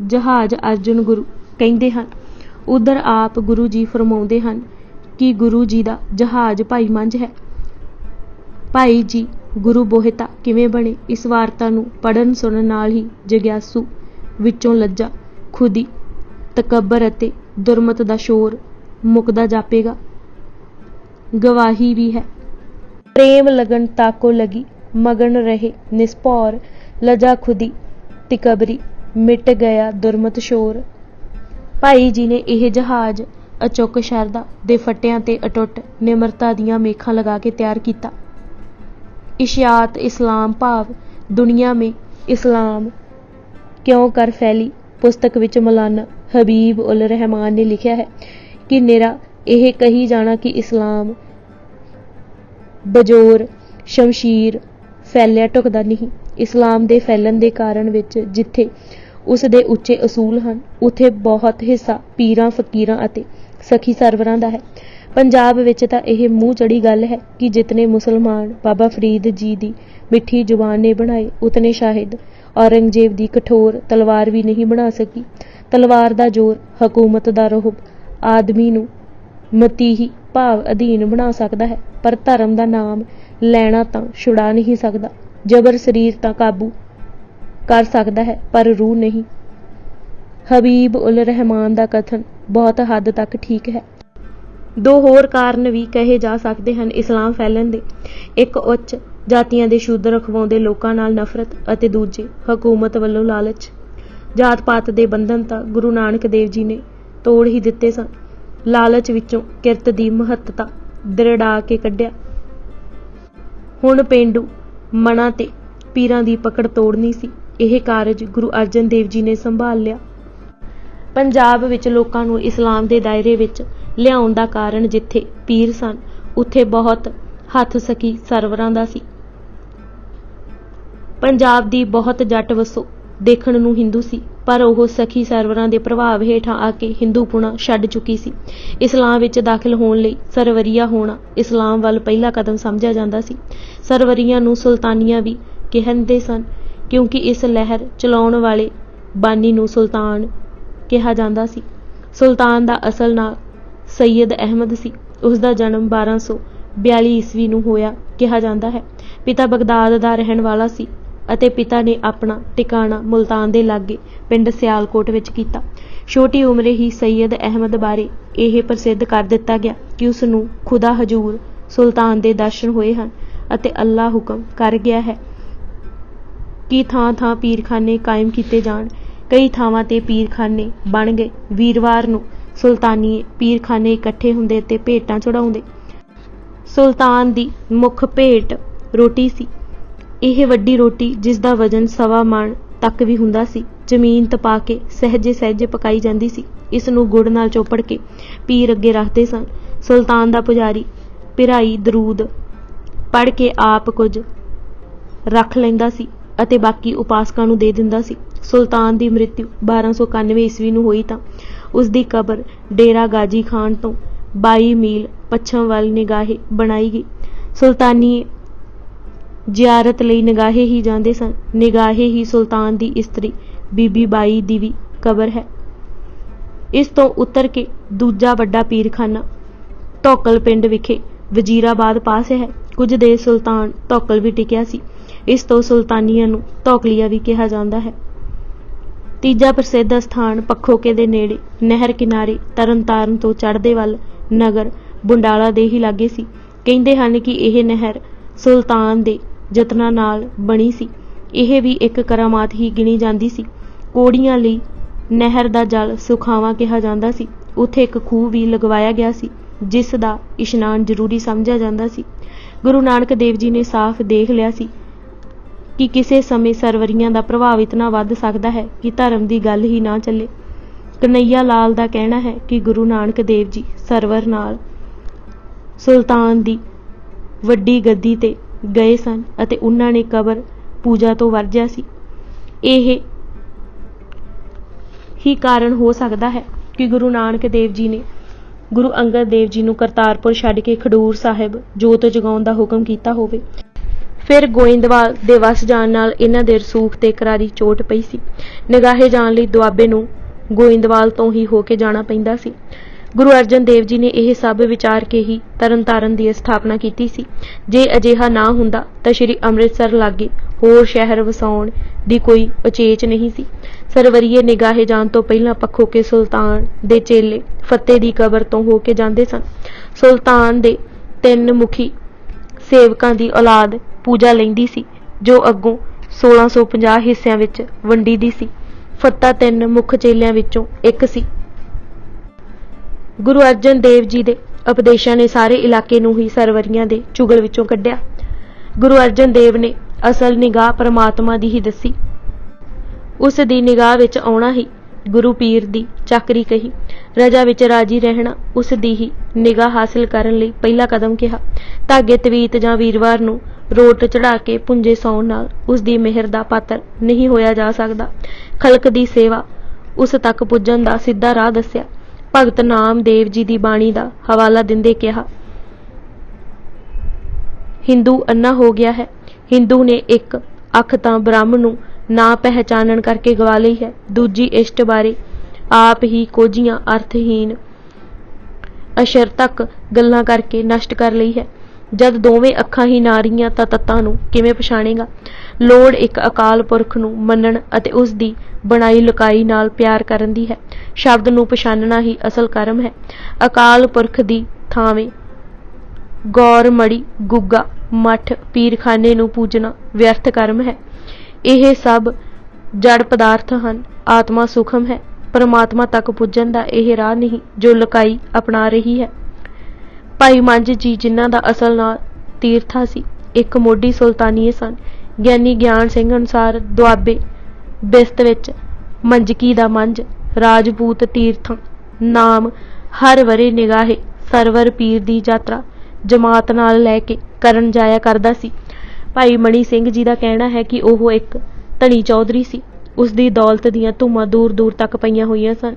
ਜਹਾਜ਼ ਅਰਜੁਨ ਗੁਰੂ ਕਹਿੰਦੇ ਹਨ, ਉਧਰ ਆਪ ਗੁਰੂ ਜੀ ਫਰਮਾਉਂਦੇ ਹਨ ਕਿ ਗੁਰੂ ਜੀ ਦਾ ਜਹਾਜ਼ ਭਾਈ ਮੰਝ ਹੈ। ਭਾਈ ਜੀ ਗੁਰੂ ਬੋਹਿਤਾ ਕਿਵੇਂ ਬਣੇ, ਇਸ ਵਾਰਤਾ ਨੂੰ ਪੜ੍ਹਨ ਸੁਣਨ ਨਾਲ ਹੀ ਜਗਿਆਸੂ ਵਿੱਚੋਂ ਲੱਜਾ, ਖੁਦੀ, ਤਕੱਬਰ ਅਤੇ ਦੁਰਮਤ ਦਾ ਸ਼ੋਰ ਮੁੱਕਦਾ ਜਾਪੇਗਾ। ਗਵਾਹੀ ਵੀ ਹੈ, ਪ੍ਰੇਮ ਲਗਨ ਤਾਕੋ ਲਗੀ, ਮਗਨ ਰਹੇ ਨਿਸਪੌਰ, ਲਜਾ ਖੁਦੀ ਤਿਕਬਰੀ, ਮਿਟ ਗਿਆ ਦੁਰਮਤ ਸ਼ੋਰ। ਭਾਈ ਜੀ ਨੇ ਇਹ ਜਹਾਜ਼ ਅਚੁੱਕ ਸ਼ਰਧਾ ਦੇ ਫੱਟਿਆਂ ਤੇ ਅਟੁੱਟ ਨਿਮਰਤਾ ਦੀਆਂ ਮੇਖਾਂ ਲਗਾ ਕੇ ਤਿਆਰ ਕੀਤਾ। ਇਸ਼ਾਅਤ ਇਸਲਾਮ ਭਾਵ ਦੁਨੀਆ ਮੇਂ ਇਸਲਾਮ ਕਿਉਂ ਕਰ ਫੈਲੀ ਪੁਸਤਕ ਵਿੱਚ ਮੌਲਾਨਾ ਹਬੀਬ ਉਲ ਰਹਿਮਾਨ ਨੇ ਲਿਖਿਆ ਹੈ ਕਿ ਨਿਰਾ ਇਹ ਕਹੀ ਜਾਣਾ ਕਿ ਇਸਲਾਮ ਬਜੋਰ ਸ਼ਮਸ਼ੀਰ ਫੈਲਿਆ ਢੁਕਦਾ ਨਹੀਂ। ਇਸਲਾਮ ਦੇ ਫੈਲਣ ਦੇ ਕਾਰਨ ਵਿੱਚ ਜਿੱਥੇ ਉਸ ਦੇ ਉੱਚੇ ਅਸੂਲ ਹਨ, ਉੱਥੇ ਬਹੁਤ ਹਿੱਸਾ ਪੀਰਾਂ ਫਕੀਰਾਂ ਅਤੇ ਸਖੀ ਸਰਵਰਾਂ ਦਾ ਹੈ। ਪੰਜਾਬ ਵਿੱਚ ਤਾਂ ਇਹ ਮੂੰਹ ਚੜੀ ਗੱਲ ਹੈ ਕਿ ਜਿਤਨੇ ਮੁਸਲਮਾਨ ਬਾਬਾ ਫਰੀਦ ਜੀ ਦੀ ਮਿੱਠੀ ਜ਼ੁਬਾਨ ਨੇ ਬਣਾਏ, ਉਤਨੇ ਸ਼ਾਹਿਦ ਔਰੰਗਜ਼ੇਬ ਦੀ ਕਠੋਰ ਤਲਵਾਰ ਵੀ ਨਹੀਂ ਬਣਾ ਸਕੀ। ਤਲਵਾਰ ਦਾ ਜ਼ੋਰ, ਹਕੂਮਤ ਦਾ ਰੁਹਬ ਆਦਮੀ ਨੂੰ ਮਤੀਹੀ ਭਾਵ ਅਧੀਨ ਬਣਾ ਸਕਦਾ ਹੈ, ਪਰ ਧਰਮ ਦਾ ਨਾਮ ਲੈਣਾ ਤਾਂ ਛੁਡਾ ਨਹੀਂ ਸਕਦਾ। ਜਬਰ ਸਰੀਰ ਤਾਂ ਕਾਬੂ ਕਰ ਸਕਦਾ ਹੈ, ਪਰ ਰੂਹ ਨਹੀਂ। ਹਬੀਬ ਉਲ ਰਹਿਮਾਨ ਦਾ ਕਥਨ ਬਹੁਤ ਹੱਦ ਤੱਕ ਠੀਕ ਹੈ। ਦੋ ਹੋਰ ਕਾਰਨ ਵੀ ਕਹੇ ਜਾ ਸਕਦੇ ਹਨ ਇਸਲਾਮ ਫੈਲਣ ਦੇ। ਇੱਕ ਉੱਚ ਜਾਤੀਆਂ ਦੇ ਸ਼ੂਦਰ ਅਖਵਾਉਂਦੇ ਲੋਕਾਂ ਨਾਲ ਨਫ਼ਰਤ ਅਤੇ ਦੂਜੇ ਹਕੂਮਤ ਵੱਲੋਂ ਲਾਲਚ। ਜਾਤ ਪਾਤ ਦੇ ਬੰਧਨ ਤਾਂ ਗੁਰੂ ਨਾਨਕ ਦੇਵ ਜੀ ਨੇ ਤੋੜ ਹੀ ਦਿੱਤੇ ਸਨ। ਲਾਲਚ ਵਿੱਚੋਂ ਕਿਰਤ ਦੀ ਮਹੱਤਤਾ ਦ੍ਰਿੜਾ ਕੇ ਕੱਢਿਆ। ਹੁਣ ਪੇਂਡੂ ਮਨਾਂ ਤੇ ਪੀਰਾਂ ਦੀ ਪਕੜ ਤੋੜਨੀ ਸੀ। ਇਹ ਕਾਰਜ ਗੁਰੂ ਅਰਜਨ ਦੇਵ ਜੀ ਨੇ ਸੰਭਾਲ ਲਿਆ। ਪੰਜਾਬ ਵਿੱਚ ਲੋਕਾਂ ਨੂੰ ਇਸਲਾਮ ਦੇ ਦਾਇਰੇ ਵਿੱਚ ਲਿਆਉਣ ਦਾ ਕਾਰਨ ਜਿੱਥੇ ਪੀਰ ਸਨ, ਉੱਥੇ ਬਹੁਤ ਹੱਥ ਸਕੀ ਸਰਵਰਾਂ ਦਾ ਸੀ। ਪੰਜਾਬ ਦੀ ਬਹੁਤ ਜੱਟ ਵਸੋਂ ਦੇਖਣ ਨੂੰ ਹਿੰਦੂ ਸੀ, ਪਰ ਉਹ ਸਖੀ ਸਰਵਰਾਂ ਦੇ ਪ੍ਰਭਾਵ ਹੇਠਾਂ ਆ ਕੇ ਹਿੰਦੂਪੁਣਾ ਛੱਡ ਚੁੱਕੀ ਸੀ। ਇਸਲਾਮ ਵਿੱਚ ਦਾਖਲ ਹੋਣ ਲਈ ਸਰਵਰੀਆ ਹੋਣਾ ਇਸਲਾਮ ਵੱਲ ਪਹਿਲਾ ਕਦਮ ਸਮਝਿਆ ਜਾਂਦਾ ਸੀ। ਸਰਵਰੀਆਂ ਨੂੰ ਸੁਲਤਾਨੀਆਂ ਵੀ ਕਹਿੰਦੇ ਸਨ, ਕਿਉਂਕਿ ਇਸ ਲਹਿਰ ਚਲਾਉਣ ਵਾਲੇ ਬਾਨੀ ਨੂੰ ਸੁਲਤਾਨ ਕਿਹਾ ਜਾਂਦਾ ਸੀ। ਸੁਲਤਾਨ ਦਾ ਅਸਲ ਨਾਂ ਸੈਯਦ ਅਹਿਮਦ ਸੀ। ਉਸ ਦਾ ਜਨਮ 1242 ਈਸਵੀ ਨੂੰ ਹੋਇਆ ਕਿਹਾ ਜਾਂਦਾ ਹੈ। ਪਿਤਾ ਬਗਦਾਦ ਦਾ ਰਹਿਣ ਵਾਲਾ ਸੀ ਅਤੇ ਪਿਤਾ ਨੇ ਆਪਣਾ ਟਿਕਾਣਾ ਮੁਲਤਾਨ ਦੇ ਲਾਗੇ ਪਿੰਡ ਸਿਆਲਕੋਟ ਵਿੱਚ ਕੀਤਾ। ਛੋਟੀ ਉਮਰੇ ਹੀ ਸੈਯਦ ਅਹਿਮਦ ਬਾਰੇ ਇਹ ਪ੍ਰਸਿੱਧ ਕਰ ਦਿੱਤਾ ਗਿਆ ਕਿ ਉਸ ਨੂੰ ਖੁਦਾ ਹਜ਼ੂਰ ਸੁਲਤਾਨ ਦੇ ਦਰਸ਼ਨ ਹੋਏ ਹਨ ਅਤੇ ਅੱਲਾਹ ਹੁਕਮ ਕਰ ਗਿਆ ਹੈ ਕਿ ਥਾਂ-ਥਾਂ ਪੀਰਖਾਨੇ ਕਾਇਮ ਕੀਤੇ ਜਾਣ। ਕਈ ਥਾਵਾਂ ਤੇ ਪੀਰਖਾਨੇ ਬਣ ਗਏ। ਵੀਰਵਾਰ ਨੂੰ ਸੁਲਤਾਨੀਏ ਪੀਰਖਾਨੇ ਇਕੱਠੇ ਹੁੰਦੇ ਤੇ ਭੇਟਾਂ ਚੜਾਉਂਦੇ। ਸੁਲਤਾਨ ਦੀ ਮੁੱਖ ਭੇਟ ਰੋਟੀ ਸੀ। ਇਹ ਵੱਡੀ ਰੋਟੀ, ਜਿਸ ਦਾ ਵਜ਼ਨ 1.25 ਮਣ ਤੱਕ ਵੀ ਹੁੰਦਾ ਸੀ, ਜ਼ਮੀਨ ਤਪਾ ਕੇ ਸਹਿਜੇ ਪਕਾਈ ਜਾਂਦੀ ਸੀ। ਇਸ ਨੂੰ ਗੁੜ ਨਾਲ ਚੋਪੜ ਕੇ ਪੀਰ ਅੱਗੇ ਰੱਖਦੇ ਸਨ। ਸੁਲਤਾਨ ਦਾ ਪੁਜਾਰੀ ਪਿਰਾਈ ਦਰੂਦ ਪੜ੍ਹ ਕੇ ਆਪ ਕੁਝ ਰੱਖ ਲੈਂਦਾ ਸੀ ਅਤੇ ਬਾਕੀ ਉਪਾਸਕਾਂ ਨੂੰ ਦੇ ਦਿੰਦਾ ਸੀ। ਸੁਲਤਾਨ ਦੀ ਮ੍ਰਿਤਿੂ 1291 ਈਸਵੀ ਨੂੰ ਹੋਈ ਤਾਂ ਉਸ ਦੀ ਕਬਰ ਡੇਰਾ ਗਾਜੀ ਖਾਨ ਤੋਂ 22 ਮੀਲ ਪੱਛਮ ਵੱਲ ਨਿਗਾਹੇ ਬਣਾਈ ਗਈ। ਸੁਲਤਾਨੀ ਜ਼ਿਆਰਤ ਲਈ ਨਿਗਾਹੇ ਹੀ ਜਾਂਦੇ ਸਨ। ਨਿਗਾਹੇ ਹੀ ਸੁਲਤਾਨ ਦੀ ਇਸਤਰੀ ਬੀਬੀ ਬਾਈ ਦੀ ਵੀ ਕਬਰ ਹੈ। ਇਸ ਤੋਂ ਉੱਤਰ ਕੇ ਦੂਜਾ ਵੱਡਾ ਪੀਰਖਾਨਾ ਧੌਕਲ ਪਿੰਡ ਵਿਖੇ ਵਜ਼ੀਰਾਬਾਦ ਪਾਸ ਹੈ। ਕੁਝ ਦੇਰ ਸੁਲਤਾਨ ਧੌਕਲ ਵੀ ਟਿਕਿਆ ਸੀ। ਇਸ ਤੋਂ ਸੁਲਤਾਨੀਆਂ ਨੂੰ ਧੌਕਲੀਆ ਵੀ ਕਿਹਾ ਜਾਂਦਾ ਹੈ। ਤੀਜਾ ਪ੍ਰਸਿੱਧ ਸਥਾਨ ਪੱਖੋਕੇ ਦੇ ਨੇੜੇ ਨਹਿਰ ਕਿਨਾਰੇ ਤਰਨਤਾਰਨ ਤੋਂ ਚੜ੍ਹਦੇ ਵੱਲ ਨਗਰ ਬੁੰਡਾਲਾ ਦੇ ਹੀ ਲਾਗੇ ਸੀ। ਕਹਿੰਦੇ ਹਨ ਕਿ ਇਹ ਨਹਿਰ ਸੁਲਤਾਨ ਦੇ ਯਤਨਾਂ ਨਾਲ ਬਣੀ ਸੀ। ਇਹ ਵੀ ਇੱਕ ਕਰਾਮਾਤ ਹੀ ਗਿਣੀ ਜਾਂਦੀ ਸੀ। ਕੋੜੀਆਂ ਲਈ ਨਹਿਰ ਦਾ ਜਲ ਸੁਖਾਵਾਂ ਕਿਹਾ ਜਾਂਦਾ ਸੀ। ਉੱਥੇ ਇੱਕ ਖੂਹ ਵੀ ਲਗਵਾਇਆ ਗਿਆ ਸੀ, ਜਿਸ ਦਾ ਇਸ਼ਨਾਨ ਜ਼ਰੂਰੀ ਸਮਝਿਆ ਜਾਂਦਾ ਸੀ। ਗੁਰੂ ਨਾਨਕ ਦੇਵ ਜੀ ਨੇ ਸਾਫ਼ ਦੇਖ ਲਿਆ ਸੀ कि किसी समय सरवरियां का प्रभाव इतना वध सकता है कि धर्म की गल ही ना चले। कन्हैया लाल का कहना है कि गुरु नानक देव जी सरवर नाल सुल्तान दी वड्डी गद्दी ते गए सन अते उन्हां ने कबर पूजा तो वरजिया सी। यह ही कारण हो सकता है कि गुरु नानक देव जी ने गुरु अंगद देव जी नूं करतारपुर छड्ड के खडूर साहिब जोत जगाउण दा हुकम कीता होवे। फिर गोइंदवाल दे वस जाण नाल इन्हां दे रसूख ते करारी चोट पई सी। निगाहे जाण लई दुआबे नूं गोइंदवाल तो ही होके जाना पैंदा सी। गुरु अर्जन देव जी ने यह सब विचार के ही तरन तारण की स्थापना की सी। जे अजिहा ना हुंदा तां श्री अमृतसर लागे होर शहर वसाउण दी कोई उचेच नहीं सी। सरवरीए निगाहे जाण तो पहलां पखो के सुल्तान दे चेले फतेह दी कबर तो होके जांदे सन। सुल्तान दे 3 मुखी सेवकां दी औलाद पूजा लैंदी सी जो अग्गों 1650 हिस्सिਆਂ ਵਿੱਚ ਵੰਡੀ ਦੀ ਸੀ। फत्ता 3 मुख चेलियां विचों एक सी। गुरु अर्जन देव जी दे उपदेशां ने सारे इलाके नूं ही सरवरियां दे चुगल विचों कढिया। गुरु अर्जन देव ने असल निगाह परमात्मा दी ही दसी। उस दी निगाह विच आउणा ही गुरु पीर दी चाकरी कही। रजा विच राजी रहना उस दी ही निगाह हासिल करन लई पहला कदम कहा। धागे तवीत जां वीरवार नूं रोट चढ़ा के पुंजे सौण नाल उस दी मेहर दा पात्र नहीं होया जा सकदा। खलक दी सेवा उस तक पुजन दा सीधा राह दस्सिया। भगत नाम देव जी दी बाणी दा हवाला दिंदे कहा, हिंदू अन्ना हो गया है। हिंदू ने एक अख तां ब्रह्म नूं ना पहचानन करके गवा लई है। दूजी इष्ट बारे आप ही कोझियां अर्थहीन अशरतक गल्लां करके नष्ट कर लई है। जद दोवें अखां ही नारीਆਂ ਤਾਂ ਤੱਤਾਂ ਨੂੰ ਕਿਵੇਂ ਪਛਾਣੇਗਾ। ਲੋੜ ਇੱਕ ਅਕਾਲ ਪੁਰਖ ਨੂੰ ਮੰਨਣ ਅਤੇ ਉਸ ਦੀ ਬਣਾਈ ਲੁਕਾਈ ਨਾਲ ਪਿਆਰ ਕਰਨ ਦੀ ਹੈ। ਸ਼ਬਦ ਨੂੰ ਪਛਾਨਣਾ ਹੀ ਅਸਲ ਕਰਮ ਹੈ। ਅਕਾਲ ਪੁਰਖ ਦੀ ਥਾਵੇਂ ਗੌਰ ਮੜੀ ਗੁੱਗਾ ਮੱਠ ਪੀਰਖਾਨੇ ਨੂੰ ਪੂਜਣਾ ਵਿਅਰਥ ਕਰਮ ਹੈ। ਇਹ ਸਭ ਜੜ ਪਦਾਰਥ ਹਨ। ਆਤਮਾ ਸੁਖਮ ਹੈ। परमात्मा तक पुजन का यह राह नहीं जो लुकाई अपना रही है। भाई मंझ जी जिन्हां दा असल नाम तीरथा सी एक मोढी सुल्तानीए सन। ज्ञानी ज्ञान सिंह अनुसार दुआबे बिस्त विच मंजकी दा मंझ राजपूत तीर्थां नाम हर वरे निगाहे सरवर पीर दी यात्रा जमात नाल लैके करन जाया करदा सी। भाई मणी सिंह जी दा कहना है कि वह एक धनी चौधरी सी। उसकी दौलत दियां धूमां दूर दूर तक पईयां होईयां सन।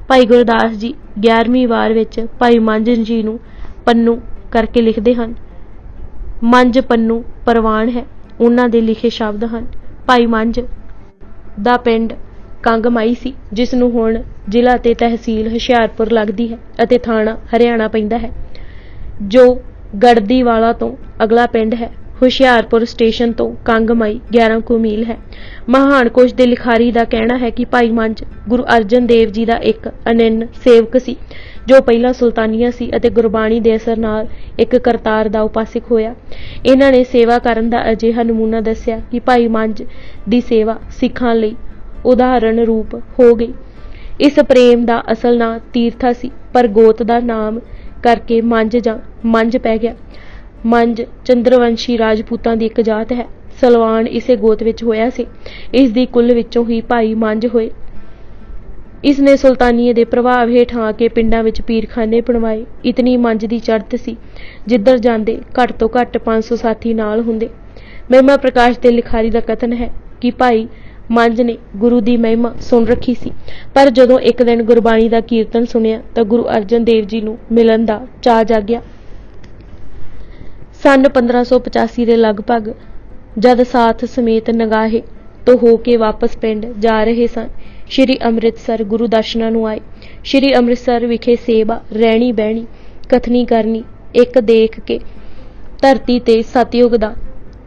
भाई गुरदास जी 11वीं वार विच भाई मंझ जी नूं पन्नू करके लिखते हैं। मंझ पन्नू परवान है उन्हां दे लिखे शब्द हैं। भाई मंझ दा पिंड कंगमाई सी जिस नूं हुण जिला ते तहसील हुशियारपुर लगदी है अते थाणा हरियाणा पैंदा है जो गड़दी वाला तो अगला पिंड है। हुशियारपुर स्टेशन तो कंगमाई 11 कुछ मील है। महान कोश दे लिखारी का कहना है कि भाई मंझ गुरु अर्जन देव जी का एक अनन्य सेवक सी जो पहला सुल्तानिया सी अते गुरबाणी दे असर नाल एक करतार दा उपासक होया। इन्हां ने सेवा करन दा अजिहा नमूना दस्सिया कि भाई मंझ दी सेवा सिखां लई उदाहरण रूप हो गई। इस प्रेम दा असल नाम तीरथा सी पर गोत दा नाम करके मंझ जां मंझ पै गया। मंझ चंद्रवंशी राजपूतां दी एक जात है। सलवान इसे गोत विच होया सी। इस दी कुल विचों ही भाई मंझ होए। इसने सुल्तानीए दे प्रभाव हेठ आके पिंडां विच पीरखाने बनवाए। इतनी मंझ दी चढ़त सी जिधर जांदे घट तो घट 500 साथी नाल हुंदे। महिमा प्रकाश दे लिखारी दा कथन है कि भाई मंझ ने गुरु दी महिमा सुन रखी सी पर जदों एक दिन गुरबाणी दा कीर्तन सुनिया तां गुरु अर्जन देव जी नूं मिलन दा चाह जागिया। सन 1585 के लगभग जद साथ समेत नगाहे तो होके वापस पिंड जा रहे सन श्री अमृतसर गुरु दर्शनां नूं आए। श्री अमृतसर विखे सेवा रहनी बहनी कथनी करनी एक देख के धरती ते सतयुग दा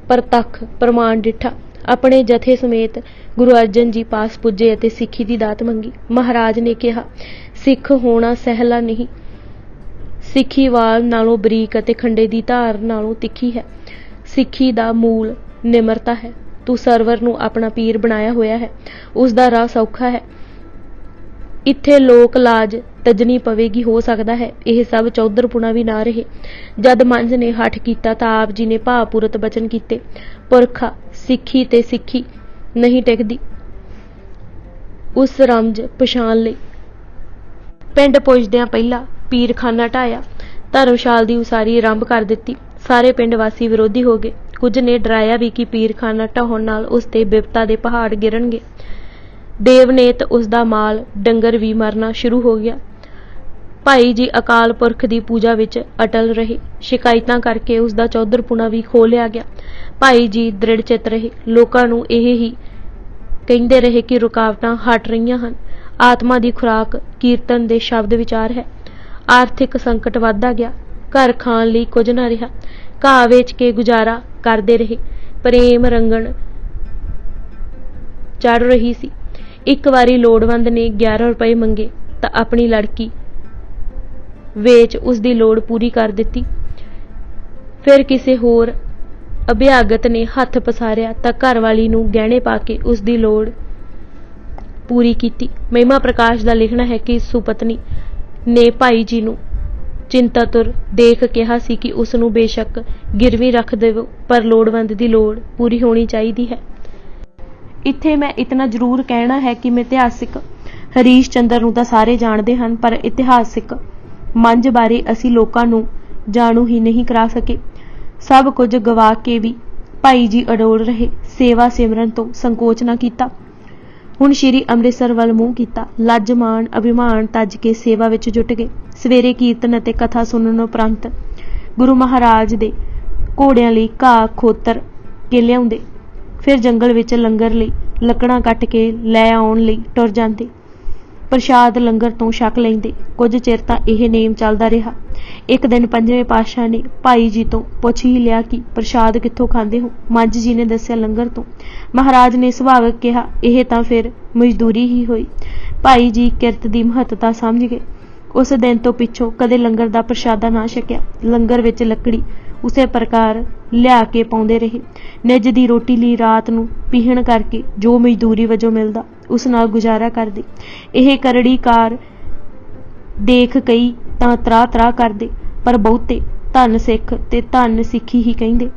परतख प्रमाण डिठा। अपने जथे समेत गुरु अर्जन जी पास पुजे अते सिक्खी दी दात मंगी। महाराज ने कहा सिख होना सहला नहीं। सिक्खी वाल नालों बरीक अते खंडे दी धार नालों तिखी है। सिक्खी दा मूल निमरता है। तू सरवर नूं अपना पीर बनाया होया है। उसदा राह सौखा है। ਇੱਥੇ ਲੋਕ ਲਾਜ ਤਜਣੀ ਪਵੇਗੀ। ਹੋ ਸਕਦਾ ਹੈ ਇਹ ਸਭ ਚੌਧਰਪੁਣਾ ਵੀ ਨਾ ਰਹੇ। ਜਦ ਮੰਝ ਨੇ ਹੱਠ ਕੀਤਾ ਤਾਂ ਆਪ ਜੀ ਨੇ ਭਾਵਪੂਰਤ ਬਚਨ ਕੀਤੇ, ਪੁਰਖਾ ਸਿੱਖੀ ਤੇ ਸਿੱਖੀ ਨਹੀਂ ਟਿਕਦੀ, ਉਸ ਰਮਜ ਪਛਾਣ ਲਈ। ਪਿੰਡ ਪੁੱਜਦਿਆਂ ਪਹਿਲਾਂ ਪੀਰਖਾਨਾ ਢਾਇਆ, ਧਰਮਸ਼ਾਲ ਦੀ ਉਸਾਰੀ ਆਰੰਭ ਕਰ ਦਿੱਤੀ। ਸਾਰੇ ਪਿੰਡ ਵਾਸੀ ਵਿਰੋਧੀ ਹੋ ਗਏ। ਕੁਝ ਨੇ ਡਰਾਇਆ ਵੀ ਕਿ ਪੀਰਖਾਨਾ ਢਾਹੁਣ ਨਾਲ ਉਸ ਤੇ ਬਿਪਤਾ ਦੇ ਪਹਾੜ ਗਿਰਨਗੇ। ਦੇਵਨੇਤ ਉਸ ਦਾ ਮਾਲ ਡੰਗਰ ਵੀ ਮਰਨਾ ਸ਼ੁਰੂ ਹੋ ਗਿਆ। ਭਾਈ ਜੀ ਅਕਾਲ ਪੁਰਖ ਦੀ ਪੂਜਾ ਵਿੱਚ ਅਟਲ ਰਹੇ। ਸ਼ਿਕਾਇਤਾਂ ਕਰਕੇ ਉਸ ਦਾ ਚੌਧਰਪੁਣਾ ਵੀ ਖੋਹ ਲਿਆ ਗਿਆ। ਭਾਈ ਜੀ ਦ੍ਰਿੜ ਚਿੱਤ ਰਹੇ। ਲੋਕਾਂ ਨੂੰ ਇਹ ਹੀ ਕਹਿੰਦੇ ਰਹੇ ਕਿ ਰੁਕਾਵਟਾਂ ਹਟ ਰਹੀਆਂ ਹਨ। ਆਤਮਾ ਦੀ ਖੁਰਾਕ ਕੀਰਤਨ ਦੇ ਸ਼ਬਦ ਵਿਚਾਰ ਹੈ। ਆਰਥਿਕ ਸੰਕਟ ਵੱਧਦਾ ਗਿਆ। ਘਰ ਖਾਣ ਲਈ ਕੁਝ ਨਾ ਰਿਹਾ। ਘਾਹ ਵੇਚ ਕੇ ਗੁਜ਼ਾਰਾ ਕਰਦੇ ਰਹੇ। ਪ੍ਰੇਮ ਰੰਗਣ ਚੜ ਰਹੀ ਸੀ। ਇੱਕ ਵਾਰੀ ਲੋੜਵੰਦ ਨੇ 11 ਰੁਪਏ ਮੰਗੇ ਤਾਂ ਆਪਣੀ ਲੜਕੀ ਵੇਚ ਉਸ ਦੀ ਲੋੜ ਪੂਰੀ ਕਰ ਦਿੱਤੀ। ਫਿਰ ਕਿਸੇ ਹੋਰ ਅਭਿਆਗਤ ਨੇ ਹੱਥ ਪਸਾਰਿਆ ਤਾਂ ਘਰਵਾਲੀ ਨੂੰ ਗਹਿਣੇ ਪਾ ਕੇ ਉਸ ਦੀ ਲੋੜ ਪੂਰੀ ਕੀਤੀ। ਮਹਿਮਾ ਪ੍ਰਕਾਸ਼ ਦਾ ਲਿਖਣਾ ਹੈ ਕਿ ਸੁਪਤਨੀ ਨੇ ਭਾਈ ਜੀ ਨੂੰ ਚਿੰਤਾਤੁਰ ਦੇਖ ਕਿਹਾ ਸੀ ਕਿ ਉਸ ਨੂੰ ਬੇਸ਼ੱਕ ਗਿਰਵੀ ਰੱਖ ਦੇਵੋ, ਪਰ ਲੋੜਵੰਦ ਦੀ ਲੋੜ ਪੂਰੀ ਹੋਣੀ ਚਾਹੀਦੀ ਹੈ। ਇੱਥੇ ਮੈਂ ਇਤਨਾ ਜ਼ਰੂਰ ਕਹਿਣਾ ਹੈ ਕਿ ਮਿਥਿਹਾਸਿਕ ਹਰੀਸ਼ ਚੰਦਰ ਨੂੰ ਤਾਂ ਸਾਰੇ ਜਾਣਦੇ ਹਨ, ਪਰ ਇਤਿਹਾਸਿਕ ਮੰਝ ਬਾਰੇ ਅਸੀਂ ਲੋਕਾਂ ਨੂੰ ਜਾਣੂ ਹੀ ਨਹੀਂ ਕਰਾ ਸਕੇ। ਸਭ ਕੁਝ ਗਵਾ ਕੇ ਵੀ ਭਾਈ ਜੀ ਅਡੋਲ ਰਹੇ। ਸੇਵਾ ਸਿਮਰਨ ਤੋਂ ਸੰਕੋਚ ਨਾ ਕੀਤਾ। ਹੁਣ ਸ਼੍ਰੀ ਅੰਮ੍ਰਿਤਸਰ ਵੱਲ ਮੂੰਹ ਕੀਤਾ। ਲੱਜ ਮਾਣ ਅਭਿਮਾਨ ਤੱਜ ਕੇ ਸੇਵਾ ਵਿੱਚ ਜੁਟ ਗਏ। ਸਵੇਰੇ ਕੀਰਤਨ ਅਤੇ ਕਥਾ ਸੁਣਨ ਉਪਰੰਤ ਗੁਰੂ ਮਹਾਰਾਜ ਦੇ ਘੋੜਿਆਂ ਲਈ ਘਾਹ ਖੋਤਰ ਕੇ ਲਿਆਉਂਦੇ। ਫਿਰ ਜੰਗਲ ਵਿੱਚ ਲੰਗਰ ਲਈ ਲੱਕੜਾਂ ਕੱਟ ਕੇ ਲੈ ਆਉਣ ਲਈ ਟੁਰ ਜਾਂਦੇ। ਪ੍ਰਸ਼ਾਦ ਲੰਗਰ ਤੋਂ ਛਕ ਲੈਂਦੇ। ਕੁਝ ਚਿਰ ਤਾਂ ਇਹ ਨੇਮ ਚੱਲਦਾ ਰਿਹਾ। ਇੱਕ ਦਿਨ ਪੰਜਵੇਂ ਪਾਤਸ਼ਾਹ ਨੇ ਭਾਈ ਜੀ ਤੋਂ ਪੁੱਛ ਹੀ ਲਿਆ ਕਿ ਪ੍ਰਸ਼ਾਦ ਕਿੱਥੋਂ ਖਾਂਦੇ ਹੋ। ਮੰਝ ਜੀ ਨੇ ਦੱਸਿਆ, ਲੰਗਰ ਤੋਂ। ਮਹਾਰਾਜ ਨੇ ਸੁਭਾਵਕ ਕਿਹਾ, ਇਹ ਤਾਂ ਫਿਰ ਮਜ਼ਦੂਰੀ ਹੀ ਹੋਈ। ਭਾਈ ਜੀ ਕਿਰਤ ਦੀ ਮਹੱਤਤਾ ਸਮਝ ਗਏ। ਉਸ ਦਿਨ ਤੋਂ ਪਿੱਛੋਂ ਕਦੇ ਲੰਗਰ ਦਾ ਪ੍ਰਸ਼ਾਦਾ ਨਾ ਛਕਿਆ। ਲੰਗਰ ਵਿੱਚ ਲੱਕੜੀ ਉਸੇ ਪ੍ਰਕਾਰ ਲਿਆ ਕੇ ਪਾਉਂਦੇ ਰਹੇ। ਨਿੱਜ ਦੀ ਰੋਟੀ ਲਈ ਰਾਤ ਨੂੰ ਪੀਹਣ ਕਰਕੇ ਜੋ ਮਜ਼ਦੂਰੀ ਵਜੋਂ ਮਿਲਦਾ ਉਸ ਨਾਲ ਗੁਜ਼ਾਰਾ ਕਰਦੇ। ਇਹ ਕਰੜੀ ਕਾਰ ਦੇਖ ਕਈ ਤਾਂ ਤਰਾਹ ਕਰਦੇ, ਪਰ ਬਹੁਤੇ ਧੰਨ ਸਿੱਖ ਤੇ ਧੰਨ ਸਿੱਖੀ ਹੀ ਕਹਿੰਦੇ।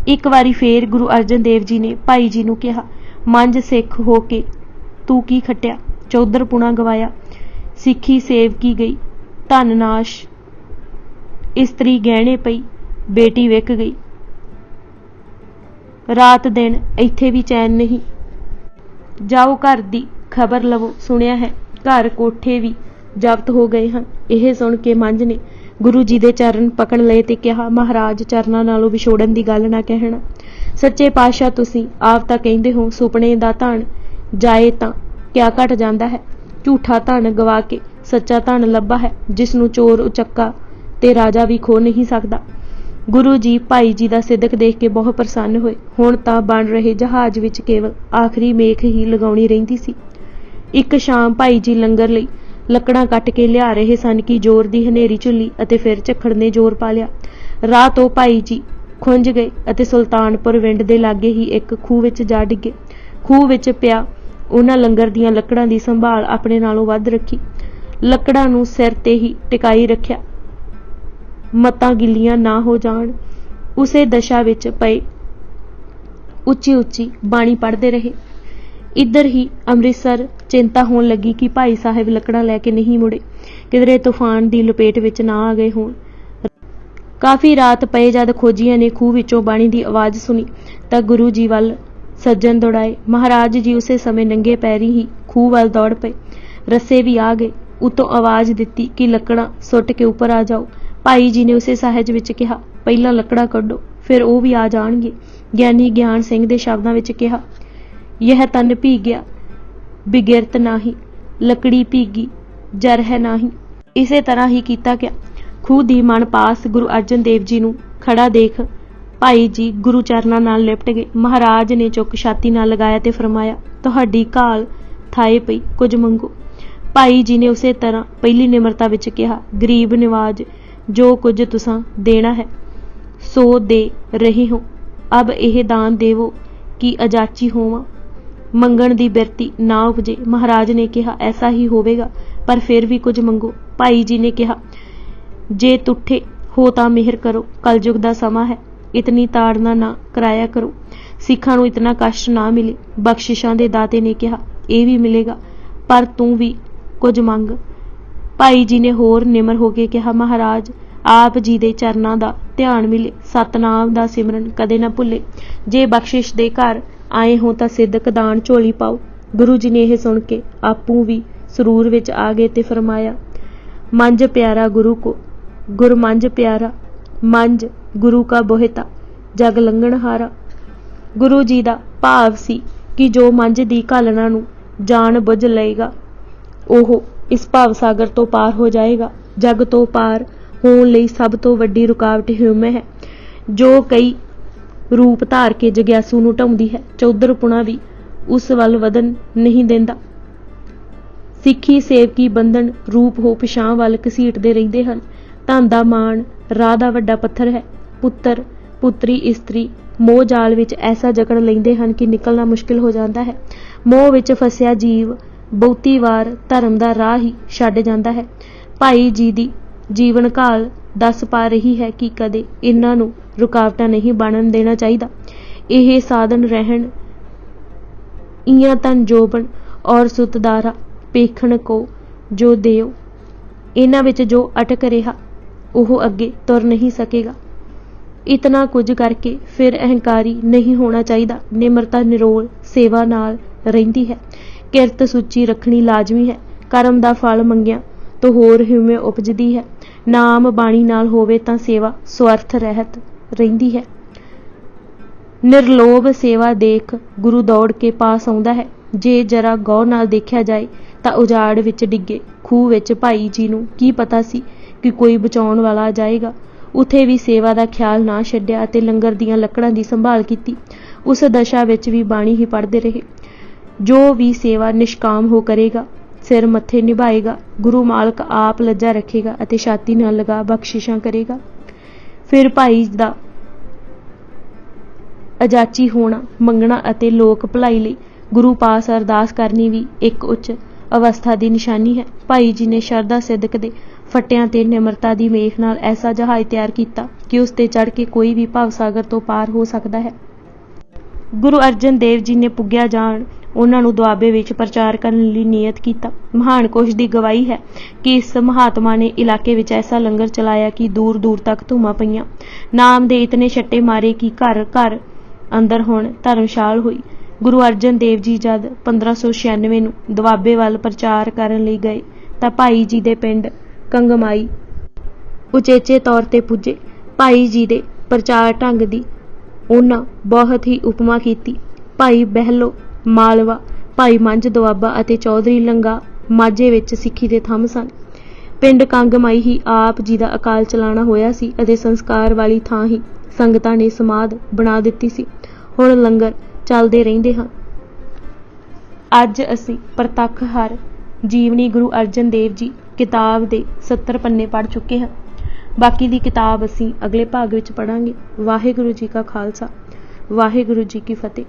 ਇੱਕ ਵਾਰੀ ਫੇਰ ਗੁਰੂ ਅਰਜਨ ਦੇਵ ਜੀ ਨੇ ਭਾਈ ਜੀ ਨੂੰ ਕਿਹਾ, ਮੰਝ ਸਿੱਖ ਹੋ ਕੇ ਤੂੰ ਕੀ ਖੱਟਿਆ? ਚੌਧਰਪੁਣਾ ਗਵਾਇਆ, ਸਿੱਖੀ ਸੇਵਕੀ ਗਈ, ਧਨ ਨਾਸ਼, ਇਸਤਰੀ ਗਹਿਣੇ ਪਈ, ਬੇਟੀ ਵਿਕ ਗਈ। ਰਾਤ ਦਿਨ ਇੱਥੇ ਵੀ ਚੈਨ ਨਹੀਂ। ਜਾਓ ਘਰ ਦੀ ਖਬਰ ਲਵੋ। ਸੁਣਿਆ ਹੈ ਘਰ ਕੋਠੇ ਵੀ ਜ਼ਬਤ ਹੋ ਗਏ ਹਨ। ਇਹ ਸੁਣ ਕੇ ਮੰਝ ਨੇ ਗੁਰੂ ਜੀ ਦੇ ਚਰਨ ਪਕੜ ਲਏ ਤੇ ਕਿਹਾ, ਮਹਾਰਾਜ ਚਰਨਾਂ ਨਾਲੋਂ ਵਿਛੋੜਨ ਦੀ ਗੱਲ ਨਾ ਕਹਿਣਾ। ਸੱਚੇ ਪਾਤਸ਼ਾਹ ਤੁਸੀਂ ਆਪ ਤਾਂ ਕਹਿੰਦੇ ਹੋ ਸੁਪਨੇ ਦਾ ਧਨ ਜਾਏ ਤਾਂ ਕਿਆ ਘਟ ਜਾਂਦਾ ਹੈ। ਝੂਠਾ ਧਨ ਗਵਾ ਕੇ ਸੱਚਾ ਧਨ ਲੱਭਾ ਹੈ, ਜਿਸ ਨੂੰ ਚੋਰ ਉਚੱਕਾ ਤੇ ਰਾਜਾ ਵੀ ਖੋ ਨਹੀਂ ਸਕਦਾ। ਗੁਰੂ ਜੀ ਭਾਈ ਜੀ ਦਾ ਸਿਦਕ ਦੇਖ ਕੇ ਬਹੁਤ ਪ੍ਰਸੰਨ ਹੋਏ। ਹੁਣ ਤਾਂ ਬਣ ਰਹੇ ਜਹਾਜ਼ ਵਿੱਚ ਕੇਵਲ ਆਖਰੀ ਮੇਖ ਹੀ ਲਗਾਉਣੀ ਰਹਿੰਦੀ ਸੀ। ਇੱਕ ਸ਼ਾਮ ਭਾਈ ਜੀ ਲੰਗਰ ਲਈ ਲੱਕੜਾਂ ਕੱਟ ਕੇ ਲਿਆ ਰਹੇ ਸਨ ਕਿ ਜ਼ੋਰ ਦੀ ਹਨੇਰੀ ਝੁੱਲੀ ਅਤੇ ਫਿਰ ਝੱਖੜ ਨੇ ਜ਼ੋਰ ਪਾ ਲਿਆ। ਰਾਹ ਤੋਂ ਭਾਈ ਜੀ ਖੁੰਝ ਗਏ ਅਤੇ ਸੁਲਤਾਨਪੁਰ ਵਿੰਡ ਦੇ ਲਾਗੇ ਹੀ ਇੱਕ ਖੂਹ ਵਿੱਚ ਜਾ ਡਿੱਗੇ। ਖੂਹ ਵਿੱਚ ਪਿਆ ਉਹਨਾਂ ਲੰਗਰ ਦੀਆਂ ਲੱਕੜਾਂ ਦੀ ਸੰਭਾਲ ਆਪਣੇ ਨਾਲੋਂ ਵੱਧ ਰੱਖੀ। ਲੱਕੜਾਂ ਨੂੰ ਸਿਰ ਤੇ ਹੀ ਟਿਕਾਈ ਰੱਖਿਆ, ਮੱਤਾਂ ਗਿੱਲੀਆਂ ਨਾ ਹੋ ਜਾਣ। ਉਸੇ ਦਸ਼ਾ ਵਿੱਚ ਪਏ ਉੱਚੀ ਉੱਚੀ ਬਾਣੀ ਪੜ੍ਹਦੇ ਰਹੇ। ਇੱਧਰ ਹੀ ਅੰਮ੍ਰਿਤਸਰ ਚਿੰਤਾ ਹੋਣ ਲੱਗੀ ਕਿ ਭਾਈ ਸਾਹਿਬ ਲੱਕੜਾਂ ਲੈ ਕੇ ਨਹੀਂ ਮੁੜੇ, ਕਿਧਰੇ ਤੂਫਾਨ ਦੀ ਲਪੇਟ ਵਿੱਚ ਨਾ ਆ ਗਏ ਹੋਣ। ਕਾਫੀ ਰਾਤ ਪਏ ਜਦ ਖੋਜੀਆਂ ਨੇ ਖੂਹ ਵਿੱਚੋਂ ਬਾਣੀ ਦੀ ਆਵਾਜ਼ ਸੁਣੀ ਤਾਂ ਗੁਰੂ ਜੀ ਵੱਲ ਸੱਜਣ ਦੌੜਾਏ। ਮਹਾਰਾਜ ਜੀ ਉਸੇ ਸਮੇਂ ਨੰਗੇ ਪੈਰੀ ਹੀ ਖੂਹ ਵੱਲ ਦੌੜ ਪਏ। ਰੱਸੇ ਵੀ ਆ ਗਏ। ਉਤੋਂ ਆਵਾਜ਼ ਦਿੱਤੀ ਕਿ ਲੱਕੜਾਂ ਸੁੱਟ ਕੇ ਉੱਪਰ ਆ ਜਾਓ। ਭਾਈ ਜੀ ਨੇ ਉਸੇ ਸਹਿਜ ਵਿੱਚ ਕਿਹਾ, ਪਹਿਲਾਂ ਲੱਕੜਾਂ ਕੱਢੋ, ਫਿਰ ਉਹ ਵੀ ਆ ਜਾਣਗੇ। ਗਿਆਨੀ ਗਿਆਨ ਸਿੰਘ ਦੇ ਸ਼ਬਦਾਂ ਵਿੱਚ ਕਿਹਾ, ਯਹ ਤਨ ਭੀਗਿਆ ਬਿਗਿਰਤ ਨਾਹੀ, ਲੱਕੜੀ ਭੀਗੀ ਜਰ ਹੈ ਨਾਹੀ। ਇਸੇ ਤਰ੍ਹਾਂ ਹੀ ਕੀਤਾ ਗਿਆ। ਖੂਹ ਦੀ ਮਣ ਪਾਸ ਗੁਰੂ ਅਰਜਨ ਦੇਵ ਜੀ ਨੂੰ ਖੜਾ ਦੇਖ ਭਾਈ ਜੀ ਗੁਰੂ ਚਰਨਾਂ ਨਾਲ ਲਿਪਟ ਗਏ। ਮਹਾਰਾਜ ਨੇ ਚੁੱਕ ਛਾਤੀ ਨਾਲ ਲਗਾਇਆ ਤੇ ਫਰਮਾਇਆ, ਤੁਹਾਡੀ ਘਾਲ ਥਾਏ ਪਈ, ਕੁਝ ਮੰਗੋ। ਭਾਈ ਜੀ ਨੇ ਉਸੇ ਤਰ੍ਹਾਂ ਪਹਿਲੀ ਨਿਮਰਤਾ ਵਿੱਚ ਕਿਹਾ, ਗਰੀਬ ਨਿਵਾਜ, ਜੋ ਕੁਝ ਤੁਸਾਂ ਦੇਣਾ ਹੈ ਸੋ ਦੇ ਰਹੇ ਹੋ, ਅਬ ਇਹ ਦਾਨ ਦੇਵੋ ਕਿ ਅਜਾਚੀ ਹੋਵਾਂ। ਮੰਗਣ ਦੀ ਬਿਰਤੀ ਨਾ ਉਪਜੇ। ਮਹਾਰਾਜ ਨੇ ਕਿਹਾ ਐਸਾ ਹੀ ਹੋਵੇਗਾ, ਪਰ ਫਿਰ ਵੀ ਕੁਝ ਮੰਗੋ। ਭਾਈ ਜੀ ਨੇ ਕਿਹਾ ਜੇ ਤੁੱਠੇ ਹੋ ਤਾਂ ਮਿਹਰ ਕਰੋ, ਕਲਯੁਗ ਦਾ ਸਮਾਂ ਹੈ, ਇਤਨੀ ਤਾੜਨਾ ਨਾ ਕਰਾਇਆ ਕਰੋ, ਸਿੱਖਾਂ ਨੂੰ ਇਤਨਾ ਕਸ਼ਟ ਨਾ ਮਿਲੇ। ਬਖਸ਼ਿਸ਼ਾਂ ਦੇ ਦਾਤੇ ਨੇ ਕਿਹਾ ਇਹ ਵੀ ਮਿਲੇਗਾ, ਪਰ ਤੂੰ ਵੀ ਕੁਝ ਮੰਗ। ਭਾਈ ਜੀ ਨੇ ਹੋਰ ਨਿਮਰ ਹੋ ਕੇ ਕਿਹਾ ਮਹਾਰਾਜ ਆਪ ਜੀ ਦੇ ਚਰਨਾਂ ਦਾ ਧਿਆਨ ਮਿਲੇ, ਸਤਨਾਮ ਦਾ ਸਿਮਰਨ ਕਦੇ ਨਾ ਭੁੱਲੇ। ਜੇ ਬਖਸ਼ਿਸ਼ ਦੇ ਘਰ ਆਏ ਹੋ ਤਾਂ ਸਿੱਧਕ ਦਾਨ ਝੋਲੀ ਪਾਓ। ਗੁਰੂ ਜੀ ਨੇ ਇਹ ਸੁਣ ਕੇ ਆਪੂ ਵੀ ਸਰੂਰ ਵਿੱਚ ਆ ਗਏ ਤੇ ਫਰਮਾਇਆ ਮੰਝ ਪਿਆਰਾ ਗੁਰੂ ਕੋ, ਗੁਰ ਮੰਝ ਪਿਆਰਾ, ਮੰਝ ਗੁਰੂ ਕਾ ਬੋਹਿਤਾ, ਜਗ ਲੰਘਣ ਹਾਰਾ। ਗੁਰੂ ਜੀ ਦਾ ਭਾਵ ਸੀ ਕਿ ਜੋ ਮੰਝ ਦੀ ਘਾਲਣਾ ਨੂੰ ਜਾਣ ਬੁੱਝ ਲਏਗਾ ਉਹ ਇਸ ਭਾਵ ਸਾਗਰ ਤੋਂ ਪਾਰ ਹੋ ਜਾਏਗਾ। ਜਗ ਤੋਂ ਪਾਰ ਹੋਣ ਲਈ ਸਭ ਤੋਂ ਵੱਡੀ ਰੁਕਾਵਟ ਹਿਊਮੈ ਹੈ, ਜੋ ਕਈ ਰੂਪ ਧਾਰ ਕੇ ਜਗਿਆਸੂ ਨੂੰ ਢਾਉਂਦੀ ਹੈ। ਚੌਧਰਪੁਣਾ ਵੀ ਉਸ ਵੱਲ ਵਧਣ ਨਹੀਂ ਦਿੰਦਾ। ਸਿੱਖੀ ਸੇਵਕੀ ਬੰਧਨ ਰੂਪ ਹੋ ਪਿਛਾਂਹ ਵੱਲ ਘਸੀਟਦੇ ਰਹਿੰਦੇ ਹਨ। ਧਨ ਦਾ ਮਾਣ ਰਾਹ ਦਾ ਵੱਡਾ ਪੱਥਰ ਹੈ। ਪੁੱਤਰ ਪੁੱਤਰੀ ਇਸਤਰੀ ਮੋਹ ਜਾਲ ਵਿੱਚ ਐਸਾ ਜਕੜ ਲੈਂਦੇ ਹਨ ਕਿ ਨਿਕਲਣਾ ਮੁਸ਼ਕਿਲ ਹੋ ਜਾਂਦਾ ਹੈ। ਮੋਹ ਵਿੱਚ ਫਸਿਆ ਜੀਵ ਬਹੁਤੀ ਵਾਰ ਧਰਮ ਦਾ ਰਾਹ ਹੀ ਛੱਡ ਜਾਂਦਾ ਹੈ। ਭਾਈ ਜੀ ਦੀ ਜੀਵਨ ਕਾਲ ਦੱਸ ਪਾ ਰਹੀ ਹੈ ਕਿ ਕਦੇ ਇਹਨਾਂ ਨੂੰ ਰੁਕਾਵਟਾਂ ਨਹੀਂ ਬਣਨ ਦੇਣਾ ਚਾਹੀਦਾ। ਇਹ ਸਾਧਨ ਰਹਿਣ ਇਆਂ ਤਨ ਜੋਬਨ ਔਰ ਸੁਤਦਾਰਾ ਪੇਖਣ ਕੋ ਜੋ ਦਿਓ। ਇਹਨਾਂ ਵਿੱਚ ਜੋ ਅਟਕ ਰਿਹਾ ਉਹ ਅੱਗੇ ਤੁਰ ਨਹੀਂ ਸਕੇਗਾ। ਇਤਨਾ ਕੁਝ ਕਰਕੇ ਫਿਰ ਅਹੰਕਾਰੀ ਨਹੀਂ ਹੋਣਾ ਚਾਹੀਦਾ। ਨਿਮਰਤਾ ਨਿਰੋਲ ਸੇਵਾ ਨਾਲ ਰਹਿੰਦੀ ਹੈ। ਕਿਰਤ ਸੁੱਚੀ ਰੱਖਣੀ ਲਾਜ਼ਮੀ ਹੈ। ਕਰਮ ਦਾ ਫਲ ਮੰਗਿਆ ਤੋਂ ਹੋਰ ਹਿਊਮੈ ਉਪਜਦੀ ਹੈ। ਨਾਮ ਬਾਣੀ ਨਾਲ ਹੋਵੇ ਤਾਂ ਸੇਵਾ ਸਵਰਥ ਰਹਿਤ ਰਹਿੰਦੀ ਹੈ। ਨਿਰਲੋਭ ਸੇਵਾ ਦੇਖ ਗੁਰੂ ਦੌੜ ਕੇ ਪਾਸ ਆਉਂਦਾ ਹੈ। ਜੇ ਜਰਾ ਗੌਰ ਨਾਲ ਦੇਖਿਆ ਜਾਏ ਤਾਂ ਉਜਾੜ ਵਿੱਚ ਡਿੱਗੇ ਖੂਹ ਵਿੱਚ ਭਾਈ ਜੀ ਨੂੰ ਕੀ ਪਤਾ ਸੀ ਕਿ ਕੋਈ ਬਚਾਉਣ ਵਾਲਾ ਆ ਜਾਏਗਾ। ਉੱਥੇ ਵੀ ਸੇਵਾ ਦਾ ਖਿਆਲ ਨਾ ਛੱਡਿਆ ਅਤੇ ਲੰਗਰ ਦੀਆਂ ਲੱਕੜਾਂ ਦੀ ਸੰਭਾਲ ਕੀਤੀ। ਉਸ ਦਸ਼ਾ ਵਿੱਚ ਵੀ ਬਾਣੀ ਹੀ ਪੜ੍ਹਦੇ ਰਹੇ। ਜੋ ਵੀ ਸੇਵਾ ਨਿਸ਼ਕਾਮ ਹੋ ਕਰੇਗਾ, ਸਿਰ ਮੱਥੇ ਨਿਭਾਏਗਾ, ਗੁਰੂ ਮਾਲਕ ਆਪ ਲੱਜਾ ਰੱਖੇਗਾ ਅਤੇ ਛਾਤੀ ਨਾਲ ਲਗਾ ਬਖਸ਼ਿਸ਼ਾਂ ਕਰੇਗਾ। ਫਿਰ ਭਾਈ ਦਾ ਅਜਾਚੀ ਹੋਣਾ ਮੰਗਣਾ ਅਤੇ ਲੋਕ ਭਲਾਈ ਲਈ ਗੁਰੂ ਪਾਸ ਅਰਦਾਸ ਕਰਨੀ ਵੀ ਇੱਕ ਉੱਚ ਅਵਸਥਾ ਦੀ ਨਿਸ਼ਾਨੀ ਹੈ। ਭਾਈ ਜੀ ਨੇ ਸ਼ਰਧਾ ਸਿੱਧਕ ਦੇ ਫੱਟਿਆਂ ਤੇ ਨਿਮਰਤਾ ਦੀ ਮੇਖ ਨਾਲ ਐਸਾ ਜਹਾਜ਼ ਤਿਆਰ ਕੀਤਾ ਕਿ ਉਸ ਤੇ ਚੜ੍ਹ ਕੇ ਕੋਈ ਵੀ ਭਵ ਸਾਗਰ ਤੋਂ ਪਾਰ ਹੋ ਸਕਦਾ ਹੈ। ਗੁਰੂ ਅਰਜਨ ਦੇਵ ਜੀ ਨੇ ਪੁੱਗਿਆ ਜਾਣ ਉਹਨਾਂ ਨੂੰ ਦੁਆਬੇ ਵਿੱਚ ਪ੍ਰਚਾਰ ਕਰਨ ਲਈ ਨਿਯਤ ਕੀਤਾ। ਮਹਾਨ ਕੋਸ਼ ਦੀ ਗਵਾਹੀ ਹੈ ਕਿ ਇਸ ਮਹਾਤਮਾ ਨੇ ਇਲਾਕੇ ਵਿੱਚ ਐਸਾ ਲੰਗਰ ਚਲਾਇਆ ਕਿ ਦੂਰ ਦੂਰ ਤੱਕ ਧੂਮਾਂ ਪਈਆਂ। ਨਾਮ ਦੇ ਇਤਨੇ ਛੱਟੇ ਮਾਰੇ ਕਿ ਘਰ ਘਰ ਅੰਦਰ ਹੁਣ ਧਰਮਸ਼ਾਲ ਹੋਈ। ਗੁਰੂ ਅਰਜਨ ਦੇਵ ਜੀ ਜਦ 1596 ਨੂੰ ਦੁਆਬੇ ਵੱਲ ਪ੍ਰਚਾਰ ਕਰਨ ਲਈ ਗਏ ਤਾਂ ਭਾਈ ਜੀ ਦੇ ਪਿੰਡ ਕੰਗਮਾਈ ਉਚੇਚੇ ਤੌਰ ਤੇ ਪੁੱਜੇ। ਭਾਈ ਜੀ ਦੇ ਪ੍ਰਚਾਰ ਢੰਗ ਦੀ ਉਹਨਾਂ ਬਹੁਤ ਹੀ ਉਪਮਾ ਕੀਤੀ। ਭਾਈ ਬਹਿਲੋ ਮਾਲਵਾ, ਭਾਈ ਮੰਝ ਦੁਆਬਾ ਅਤੇ ਚੌਧਰੀ ਲੰਗਾ ਮਾਝੇ ਵਿੱਚ ਸਿੱਖੀ ਦੇ ਥੰਮ ਸਨ। ਪਿੰਡ ਕੰਗਮਾਈ ਹੀ ਆਪ ਜੀ ਦਾ ਅਕਾਲ ਚਲਾਣਾ ਹੋਇਆ ਸੀ ਅਤੇ ਸੰਸਕਾਰ ਵਾਲੀ ਥਾਂ ਹੀ ਸੰਗਤਾਂ ਨੇ ਸਮਾਧ ਬਣਾ ਦਿੱਤੀ ਸੀ। ਹੁਣ ਲੰਗਰ ਚੱਲਦੇ ਰਹਿੰਦੇ ਹਨ। ਅੱਜ ਅਸੀਂ ਪ੍ਰਤੱਖ ਹਰ ਜੀਵਨੀ ਗੁਰੂ ਅਰਜਨ ਦੇਵ ਜੀ ਕਿਤਾਬ ਦੇ 70 ਪੰਨੇ ਪੜ੍ਹ ਚੁੱਕੇ ਹਾਂ। ਬਾਕੀ ਦੀ ਕਿਤਾਬ ਅਸੀਂ ਅਗਲੇ ਭਾਗ ਵਿੱਚ ਪੜ੍ਹਾਂਗੇ। ਵਾਹਿਗੁਰੂ ਜੀ ਕਾ ਖਾਲਸਾ, ਵਾਹਿਗੁਰੂ ਜੀ ਕੀ ਫਤਿਹ।